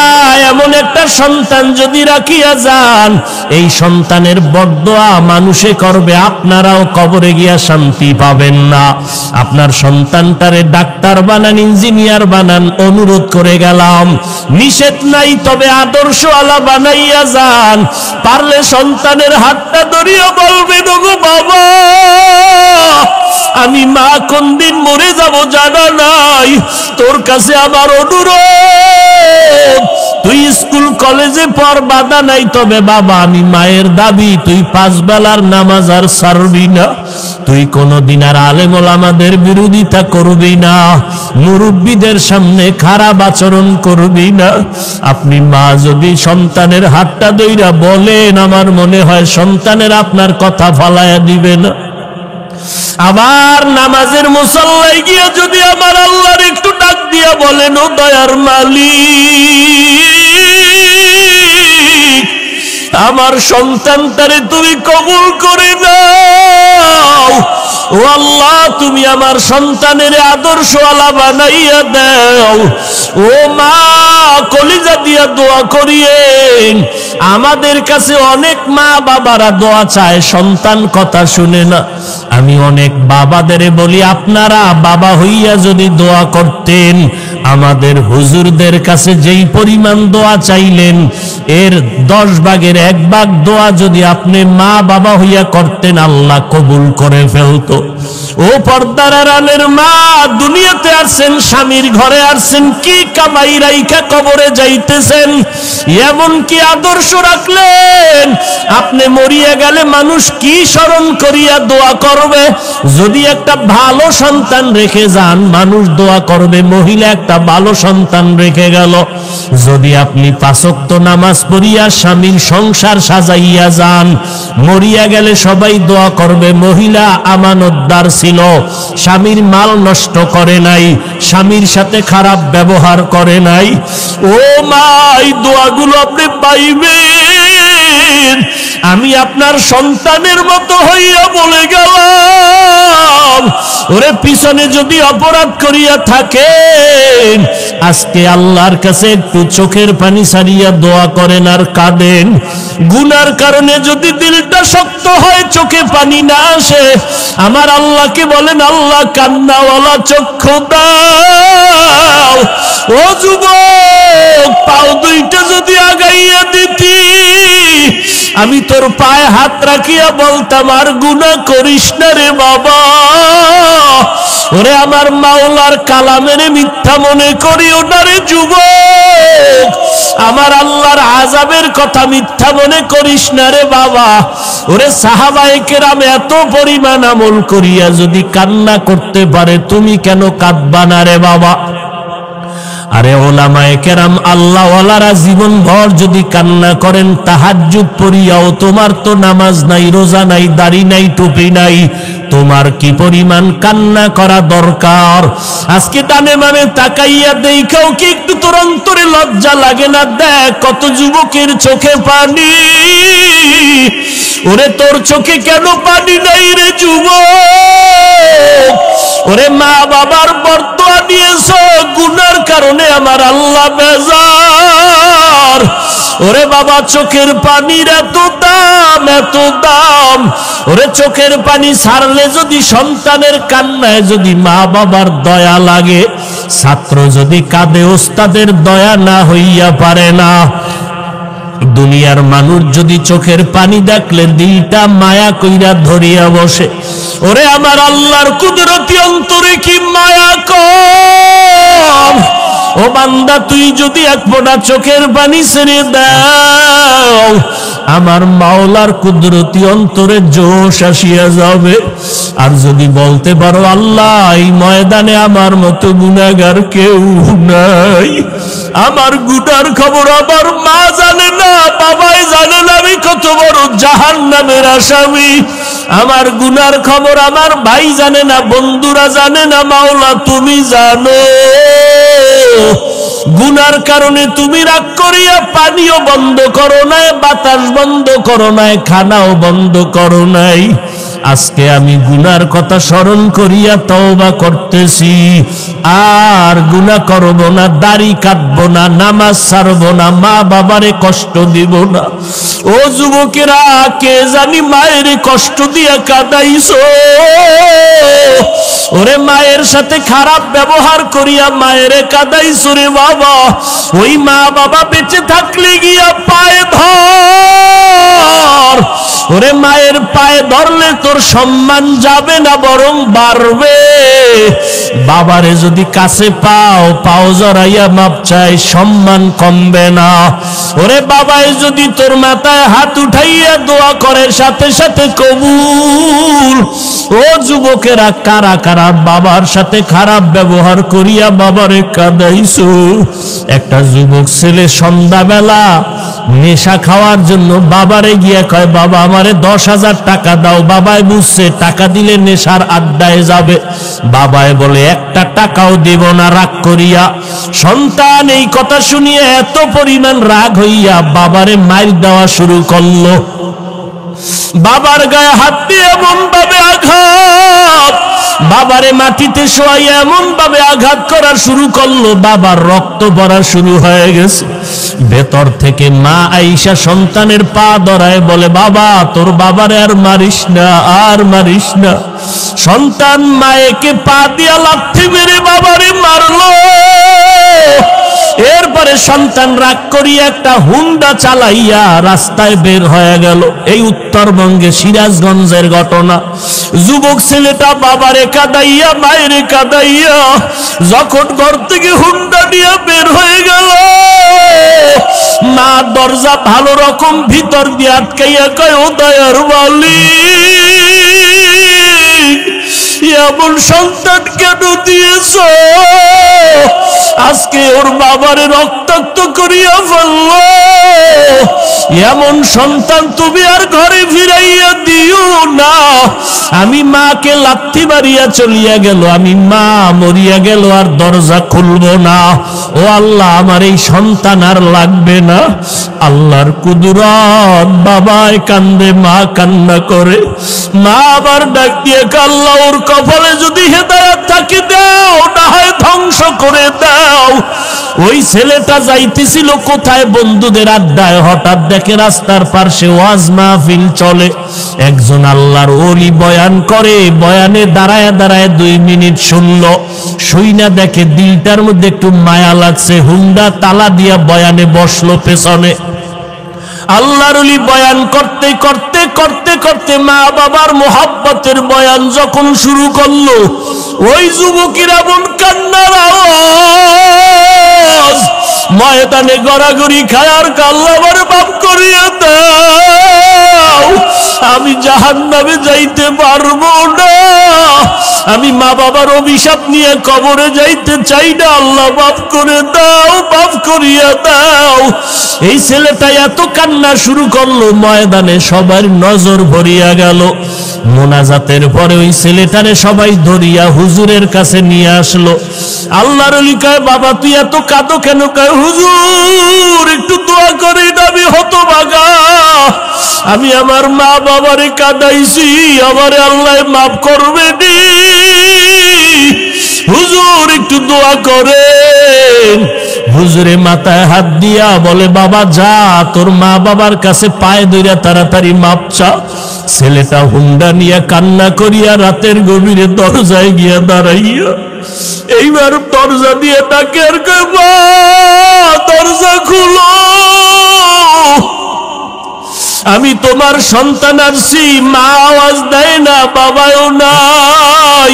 এমন একটা সন্তান যদি রাখিয়া যান, এই সন্তানের বদদোয়া মানুষে করবে, আপনারাও কবরে গিয়া শান্তি পাবেন না। আপনার সন্তানটারে ডাক্তার বানান, ইঞ্জিনিয়ার বানান, অনুরোধ করে গেলাম, নিষেধ নাই, তবে আদর্শওয়ালা বানাইয়া যান। পারলে সন্তানের হাতটা ধরিয়া বলবেন, ওগো বাবা, আমি মা কোন দিন মরে যাব জানা নাই, তোর কাছে আমার অনুরোধ, তুই স্কুল কলেজে পড়, বাধা নাই, তবে বাবা আমি মায়ের দাবি, তুই 5 বেলার নামাজ আর ছাড়বি না, তুই কোনদিন আর আলেম ওলামাদের বিরোধিতা করবি না, মুরব্বীদের সামনে খারাপ আচরণ করবি না। আপনি মা যদি সন্তানের হাতটা ধইরা বলেন, আমার মনে হয় সন্তানের আপনার কথা ফালাইয়া দিবে না। আবার নামাজের মুসাল্লায় গিয়া যদি আমার আল্লাহর একটু ডাক দিয়া বলেন, ও দয়ার মালিক, আমার সন্তানটারে তুমি কবুল করে দাও, ও আল্লাহ তুমি আমার সন্তানের আদর্শওয়ালা বানাইয়া দাও। ও মা, কলিজা দিয়া দোয়া করিয়েন। আমাদের কাছে অনেক মা বাবারা দোয়া চায়, সন্তান কথা শুনে না। আমি অনেক বাবাদের বলি, আপনারা বাবা হইয়া যদি দোয়া করতেন, আমাদের হুজুরদের কাছে যেই পরিমাণ দোয়া চাইলেন এর 10 ভাগের 1 ভাগ দোয়া যদি আপনি মা বাবা হইয়া করতেন আল্লাহ কবুল করে ফেলতো। ও পর্দার আড়ালের মা, দুনিয়াতে আসছেন, স্বামীর ঘরে আসছেন, কি কামাই রাইখা কবরে যাইতেছেন, এমন কি আদর্শ রাখলেন? আপনি মরিয়া গেলে মানুষ কি স্মরণ করিয়া দোয়া করবে? যদি একটা ভালো সন্তান রেখে যান মানুষ দোয়া করবে, মহিলা একটা ভালো সন্তান রেখে গেল। যদি আপনি 5 ওয়াক্ত নামাজ পড়িয়া স্বামীর সংসার সাজাইয়া যান, মরিয়া গেলে সবাই দোয়া করবে মহিলা আমানতদার ছিল, স্বামীর মাল নষ্ট করে নাই, স্বামীর সাথে খারাপ ব্যবহার করে নাই। ও মা, এই দোয়াগুলো আপনি পাইবেন। আমি আপনার সন্তানের মতো হইয়া বলে গেলাম, ওরে পিছনে যদি অপরাধ করিয়া থাকেন আজকে আল্লাহর কাছে একটু চোখের পানি ছাড়িয়া দোয়া করেন আর কাঁদেন। গুনার কারণে যদি দিলটা শক্ত হয়, চোখে পানি না আসে, আমার আল্লাহকে বলেন আল্লাহ কান্নাওয়ালা চক্ষু দাও। ও যুবক, পাও দুইটা যদি আগাইয়া দিতি, আমি তোর পায়ে হাত রাখিয়া বলতাম আর গুনাহ করিস না রে বাবা। ওরে আমার মাওলার কালামের মিথ্যা মনে করিও না রে যুবক, আমার আল্লাহর আযাবের কথা মিথ্যা মনে করিস না রে বাবা। ওরে সাহাবায়ে কেরাম এত পরিমাণ আমল করিয়া যদি কান্না করতে পারে, তুমি কেন কাঁদবা না রে বাবা? আরে ওলামায়ে কেরাম আল্লাহওয়ালারা জীবন ভর যদি কান্না করেন, তাহাজ্জুদ পড়িয়াও, তোমার তো নামাজ নাই, রোজা নাই, দাড়ি নাই, টুপি নাই, তোমার কি পরিমাণ কান্না করা দরকার? আজকে ডানে বামে তাকাইয়া দেখাও কি একটু তোর অন্তরে লজ্জা লাগে না? দেখ কত যুবকের চোখে পানি। ওরে তোর চোখে কেন পানি নাই রে যুবক? ওরে মা বাবার বরদোয়া নিয়েছ, গুনার কারণে আমার আল্লাহ বেজার। ওরে বাবা, চোখের পানির এত দাম, এত দাম। ওরে চোখের পানি ছাড়লে যদি সন্তানের কান্নায় যদি মা বাবার দয়া লাগে, ছাত্র যদি কাঁদে ওস্তাদের দয়া না হইয়া পারে না। দুনিয়ার মানুষ যদি চোখের পানি দেখলে দিলটা মায়া কইরা ধরিয়া বসে। ওরে আমার আল্লাহর কুদরতি অন্তরে কি মায়া কম? ও বান্দা, তুই যদি এক ফোঁটা চোখের পানি ছেড়ে দাও, আমার মাওলার কুদরতি অন্তরে জোশ আসিয়া যাবে। আর যদি বলতে পারো আল্লাহ এই ময়দানে আমার মতো গুনাহগার কেউ নাই, আমার গুনার খবর আমার মা জানে না, বাবাই জানে না আমি কত বড় জাহান্নামের আসামি, আমার গুনার খবর আমার ভাই জানে না, বন্ধুরা জানে না, মাওলা তুমি জানো। গুনার কারণে তুমি রাগ করিয়া পানিও বন্ধ করো নাই, বাতাস বন্ধ করো নাই, খানাও বন্ধ করো নাই। আজকে আমি গুনার কথা স্মরণ করিয়া তওবা করতেছি, আর গুনাহ করব না, দাড়ি কাটবো না, নামাজ ছাড়বো না, মা বাবারে কষ্ট দিব না। ও যুবকেরা, কে জানি মায়ের কষ্ট দিয়া কাঁদাইছো? ওরে মায়ের সাথে খারাপ ব্যবহার করিয়া মায়েরে কাঁদাইছো রে বাবা। ওই মা বাবা বেঁচে থাকলে গিয়া পায়ে ধর। ওরে মায়ের পায়ে ধরলে তোর সম্মান যাবে না, বরং বাড়বে। বাবারে যদি কাছে পাও, পাও জড়াইয়া মাপ চাই, সম্মান কমবে না। ওরে বাবাই যদি তোর মাথায় হাত উঠাইয়া দোয়া করে, সাথে সাথে কবুল। ও যুবকেরা, কারা কারা বাবার সাথে খারাপ ব্যবহার করিয়া বাবারে কাঁদাইছো? একটা যুবক ছেলে সন্ধ্যাবেলা নেশা খাওয়ার জন্য বাবারে গিয়া কয়, বাবা আমারে 10,000 টাকা দাও। বাবাই বুঝছে টাকা দিলে নেশার আড্ডায় যাবে। বাবাই বলে 1টা টাকাও দেব না, রাগ করিয়া। সন্তান এই কথা শুনিয়ে এত পরিমাণ রাগ হইয়া বাবারে মাইর দেওয়া শুরু করলো। বাবার গায়ে হাত দিয়ে এমন ভাবে আঘাত, বাবারে মাটিতে শোয়াইয়া এমন ভাবে আঘাত করা শুরু করলো, বাবার রক্ত পড়া শুরু হয়ে গেছে। ভেতর থেকে মা আয়েশা সন্তানের পা ধরায় বলে, বাবা তোর বাবারে আর মারিস না, আর মারিস না। সন্তান মায়েকে পা দিয়া লাথি মেরে বাবারে মারলো। এরপরে সন্তান রাগ করিয়া একটা হুন্ডা চালাইয়া রাস্তায় বের হয়ে গেল। এই উত্তরবঙ্গে সিরাজগঞ্জের ঘটনা। যুবক ছেলেটা বাবারে কাঁদাইয়া মায়েরে কাঁদাইয়া যখন ঘর থেকে হুন্ডা নিয়ে বের হয়ে গেল, মা দরজা ভালো রকম ভিতর দিয়ে আটকাইয়া কয়, ও দয়ার মালিক, এমন সন্তান কেন দিয়েছ? আজকে ওর বাবারে রক্তাক্ত করিয়া ফেলল। এমন সন্তান তুমি আর ঘরে ফিরাইয়া দিও না। আমি মাকে লাথি মারিয়া চলিয়া গেল, আমি মা মরিয়া গেল আর দরজা খুলব না। ও আল্লাহ, আমার এই সন্তান আর লাগবে না। আল্লাহর কুদরত, বাবায় কান্দে, মা কান্না করে। মা আবার ডাক দিয়ে, আল্লাহ ওর কপালে যদি হেদায়েত থাকে দাও, না হয় ধ্বংস করে দাও। ওই ছেলেটা যাইতেছিল কোথায়? বন্ধুদের আড্ডায়। হঠাৎ দেখে রাস্তার পাশে ওয়াজ মাহফিল চলে, একজন আল্লাহর ওলি বয়ান করে। বয়ানে দাঁড়ায় দাঁড়ায় 2 মিনিট শুনলো। শুইনা দেখে দিলটার মধ্যে একটু মায়া লাগছে, হুন্ডা তালা দিয়া বয়ানে বসলো পেছনে। আল্লাহর ওলি বয়ান করতে করতে করতে করতে মা বাবার মোহাব্বতের বয়ান যখন শুরু করলো, ওই যুবকের এমন কান্নার আওয়াজ, ময়দানে গড়াগড়ি খায় আর আল্লাহ আমার মাফ করিয়ে দাও, আমি জাহান্নামে যাইতে পারবো না, আমি মা বাবার অভিশাপ নিয়ে কবরে যাইতে চাই না, আল্লাহ মাফ করে দাও, মাফ করিয়া দাও। এই ছেলেটা এত কান্না শুরু করলো, ময়দানে সবার নজর ভরিয়া গেল। মোনাজাতের পরে ওই ছেলেটারে সবাই ধরিয়া হুজুরের কাছে নিয়ে আসলো। আল্লাহর ওলি কয়, বাবা তুই এত কাঁদো কেন? কয়, হুজুর একটু দোয়া করেন, আমি হতভাগা, আমি আমার মা বাবারে কাঁদাইছি, আমারে আল্লাহ মাফ করবে নি, হুজুর একটু দোয়া করেন। হুজুরে মাথায় হাত দিয়া বলে, বাবা যা, তোর মা বাবার কাছে পায়ে ধইরা তাড়াতাড়ি মাপ চা। ছেলেটা হুন্ডা নিয়ে কান্না করিয়া রাতের গভীরে দরজায় গিয়া দাঁড়াইয়া এইবার দরজা দিয়ে ডাকে আর কয়, মা দরজা খুলো, আমি তোমার সন্তান আসছি। মা আওয়াজ দেয় না, বাবাও নাই।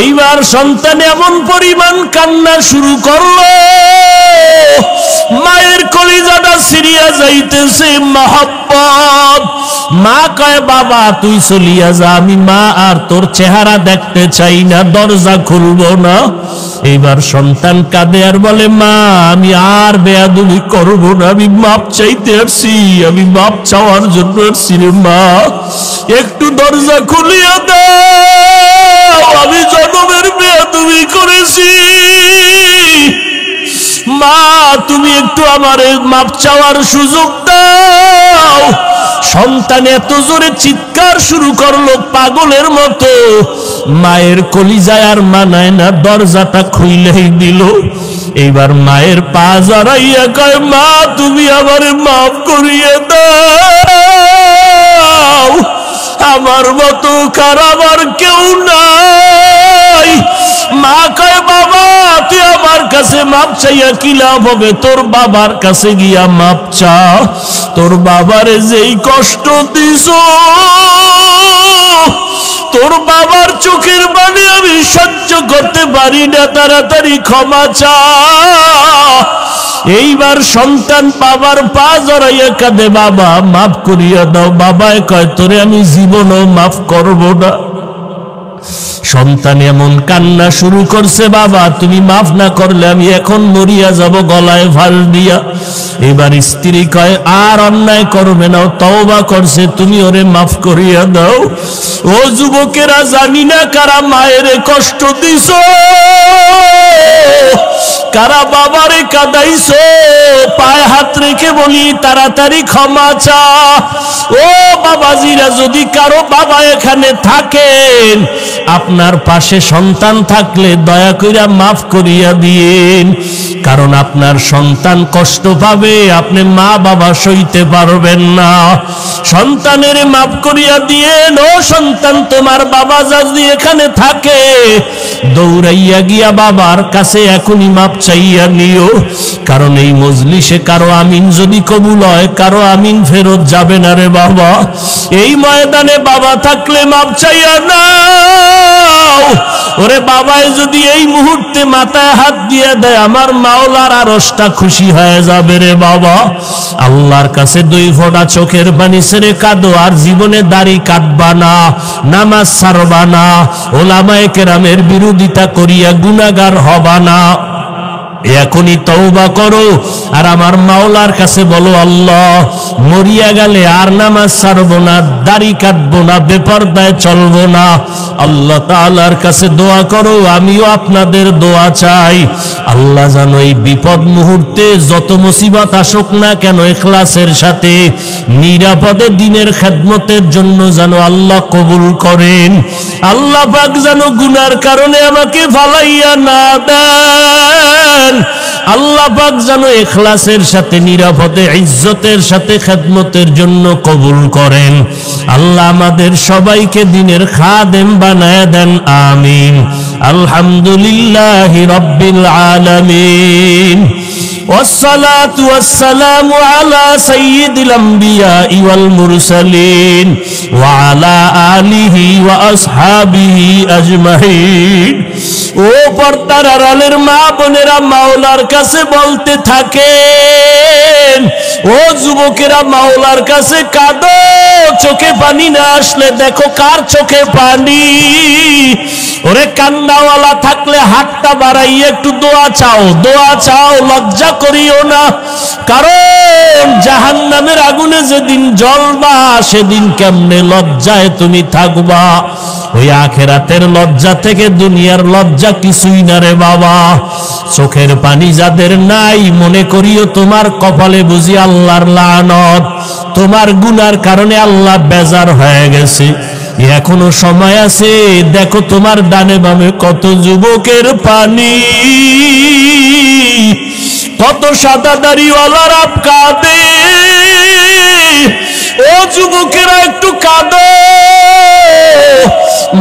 এইবার সন্তান এমন পরিমাণ কান্না শুরু করলো, মায়ের কলিজাটা ছিঁড়িয়া যাইতেছে মহব্বত। মা কয়, বাবা তুই চলিয়া যা, আমি মা আর তোর চেহারা দেখতে চাই না, দরজা খুলবো না। এইবার সন্তান কাঁদে আর বলে, মা আমি আর বেয়াদবি করবো না, আমি মাপ চাইতে আসছি, আমি মাপ চাওয়ার জন্য আসছি রে মা, একটু দরজা খুলিয়া দাও, আমি জন্মের বেয়াদবি করেছি, মা তুমি একটু আমারে মাপ চাওয়ার সুযোগ দাও। সন্তান এত জোরে চিৎকার শুরু করলো পাগলের মতো, মায়ের কলিজায় আর মানায় না, দরজাটা খুইলেই দিল। এইবার মায়ের পা জড়াইয়া কয়, মা তুমি আমারে মাফ করিয়ে দাও, আমার মতো খারাপ আর কেউ নাই। মা কয়, বাবা তুই আমার কাছে মাপ চাইয়া কি লাভ হবে, তোর বাবার কাছে গিয়া মাপ চা, তোর বাবারে যেই কষ্ট দিস, তোর বাবার চোখের পানি আমি সহ্য করতে পারি না, তাড়াতাড়ি ক্ষমা চা। এইবার সন্তান বাবার পা জড়াইয়া কাঁদে, বাবা মাফ করিয়া দাও। বাবায় কয়, তোরে আমি জীবনও মাফ করব না। সন্তান এমন কান্না শুরু করছে, বাবা তুমি মাফ না করলে আমি এখন মরিয়া যাব গলায় ফাল দিয়া। এবার স্ত্রী কয়, আর অন্যায় করবে না, তওবা করছে, তুমি ওরে মাফ করিয়া দাও। ও যুবকেরা, জানি না কারা মায়ের কষ্ট দিছ, কারা বাবারে কাঁদাইছো, পায়ে হাত রেখে বলি তাড়াতাড়ি ক্ষমা চা। ও বাবাজিরা, যদি কারো বাবা এখানে থাকেন, আপনার আপনার পাশে সন্তান থাকলে দয়া কইরা মাফ করিয়া দিয়েন, কারণ আপনার সন্তান কষ্ট পাবে, আপনি মা বাবা সইতে পারবেন না। সন্তানের মাফ করিয়া দিয়েন। ও সন্তান, তোমার বাবা যদি এখানে থাকে দৌড়াইয়া গিয়া বাবার কাছে এখনই মাপ চাইয়া নিও, কারণ এই মজলিসে কারো আমিন যদি কবুল হয়, কারো আমিন ফেরত যাবে না রে বাবা। এই ময়দানে বাবা থাকলে মাপ চাইয়া নাও। ওরে বাবায় যদি এই মুহূর্তে মাথায় হাত দিয়ে দেয়, আমার মাওলার আরশটা খুশি হয়ে যাবে রে বাবা। আল্লাহর কাছে 2 ফোঁটা চোখের পানি ছেড়ে কাঁদো, আর জীবনে দাড়ি কাটবা না, নামাজ ছাড়বা না, ওলামায়ে কেরামের বিরোধিতা করিয়া গুনাহগার হবা না। এখনই তওবা করো আর আমার মাওলার কাছে বলো, আল্লাহ মরিয়া গেলে আর নামাজ ছাড়বো না, দাড়ি কাটবো না, বেপরদায় চলবো না। আল্লাহ তাআলার কাছে দোয়া করো। আমিও আপনাদের দোয়া চাই। আল্লাহ যেন এই বিপদ মুহূর্তে যত মুসিবত আসুক না কেন, ইখলাসের সাথে নিরাপদে দ্বীনের খেদমতের জন্য যেন আল্লাহ কবুল করেন। আল্লাহ পাক যেন গুনার কারণে আমাকে ফালাইয়া না দেন। আল্লাহ পাক যেন ইখলাসের সাথে নিরাপদে ইজ্জতের সাথে খেদমতের জন্য কবুল করেন। আল্লাহ আমাদের সবাইকে দ্বীনের খাদেম বানায় দেন, আমিন। আলহামদুলিল্লাহি রাব্বিল আলামিন। والصلاة والسلام على سيد الأنبياء والمرسلين وعلى آله وأصحابه أجمعين। ও পর্দার আড়ালের মা বোনেরা, মাওলার কাছে বলতে থাকেন। ও যুবকেরা, মাওলার কাছে কাঁদো। চোখে পানি না আসলে দেখো কার চোখে পানি। ওরে কান্নাওয়ালা থাকলে হাতটা বাড়াইয়ে একটু দোয়া চাও, দোয়া চাও, লজ্জা করিও না। কারণ জাহান্নামের আগুনে যেদিন জ্বলবা, সেদিন কেমনে লজ্জায় তুমি থাকবা। ওই আখিরাতের লজ্জা থেকে দুনিয়ার লজ্জা কিছুই না রে বাবা। চোখের পানি যাদের নাই, মনে করিও তোমার কপালে বুঝি আল্লাহর লানত। তোমার গুনার কারণে আল্লাহ বেজার হয়ে গেছে। এখনো সময় আছে। দেখো তোমার ডানে বামে কত যুবকের পানি, কত সাদা দাড়িওয়ালারা কাঁদে। ও যুবকেরা, একটু কাঁদো।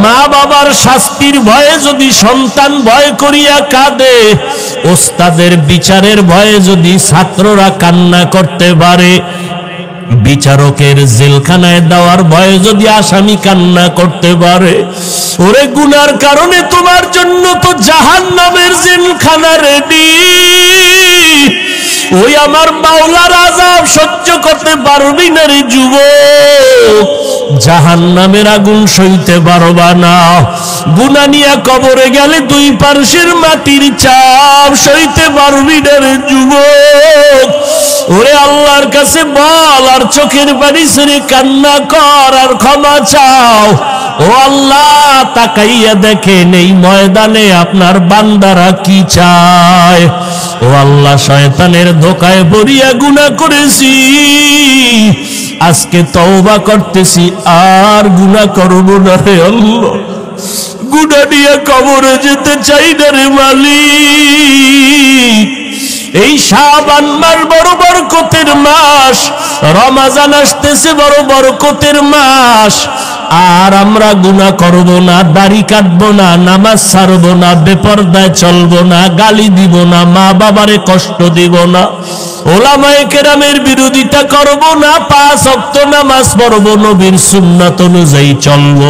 মা বাবার শাস্তির ভয়ে যদি সন্তান ভয় করিয়া কাঁদে, ওস্তাদের বিচারের ভয়ে যদি ছাত্ররা কান্না করতে পারে, বিচারকের জেলখানায় দেওয়ার ভয়ে যদি আসামি কান্না করতে পারে, ওরে গুনার কারণে তোমার জন্য তো জাহান্নামের জেলখানা রেডি। ওই আমার মাওলার আযাব সহ্য করতে পারবি না রে যুবক, জাহান্নামের আগুন সইতে পারবা না। গুনাহ নিয়ে কবরে গেলে 2 পার্শ্বের মাটির চাপ সইতে পারবি না রে যুবক। ওরে আল্লাহর কাছে বল, আর চোখের পানি ছেড়ে কান্না কর, আর ক্ষমা চাও। ও আল্লাহ, তাকাইয়া দেখেন এই ময়দানে আপনার বান্দারা কি চায়। ও আল্লাহ, শয়তানের ধোকায় পড়িয়া গুনাহ করেছি, আজকে তওবা করতেছি, আর গুনাহ করব না রে আল্লাহ। গুনাহ নিয়ে কবরে যেতে চাই না রে মালিক। এই শাবান মাস বড় বরকতের মাস, রমজান আসতেছে বড় বরকতের মাস। আর আমরা গুনাহ করব না, দাড়ি কাটবো না, নামাজ ছাড়বো না, বেপরদায় চলবো না, গালি দিব না, মা বাবারে কষ্ট দিব না, ওলামায়ে কেরামের বিরোধিতা করব না, 5 ওয়াক্ত নামাজ পড়ব, নবীর সুন্নাত অনুযায়ী চলবো।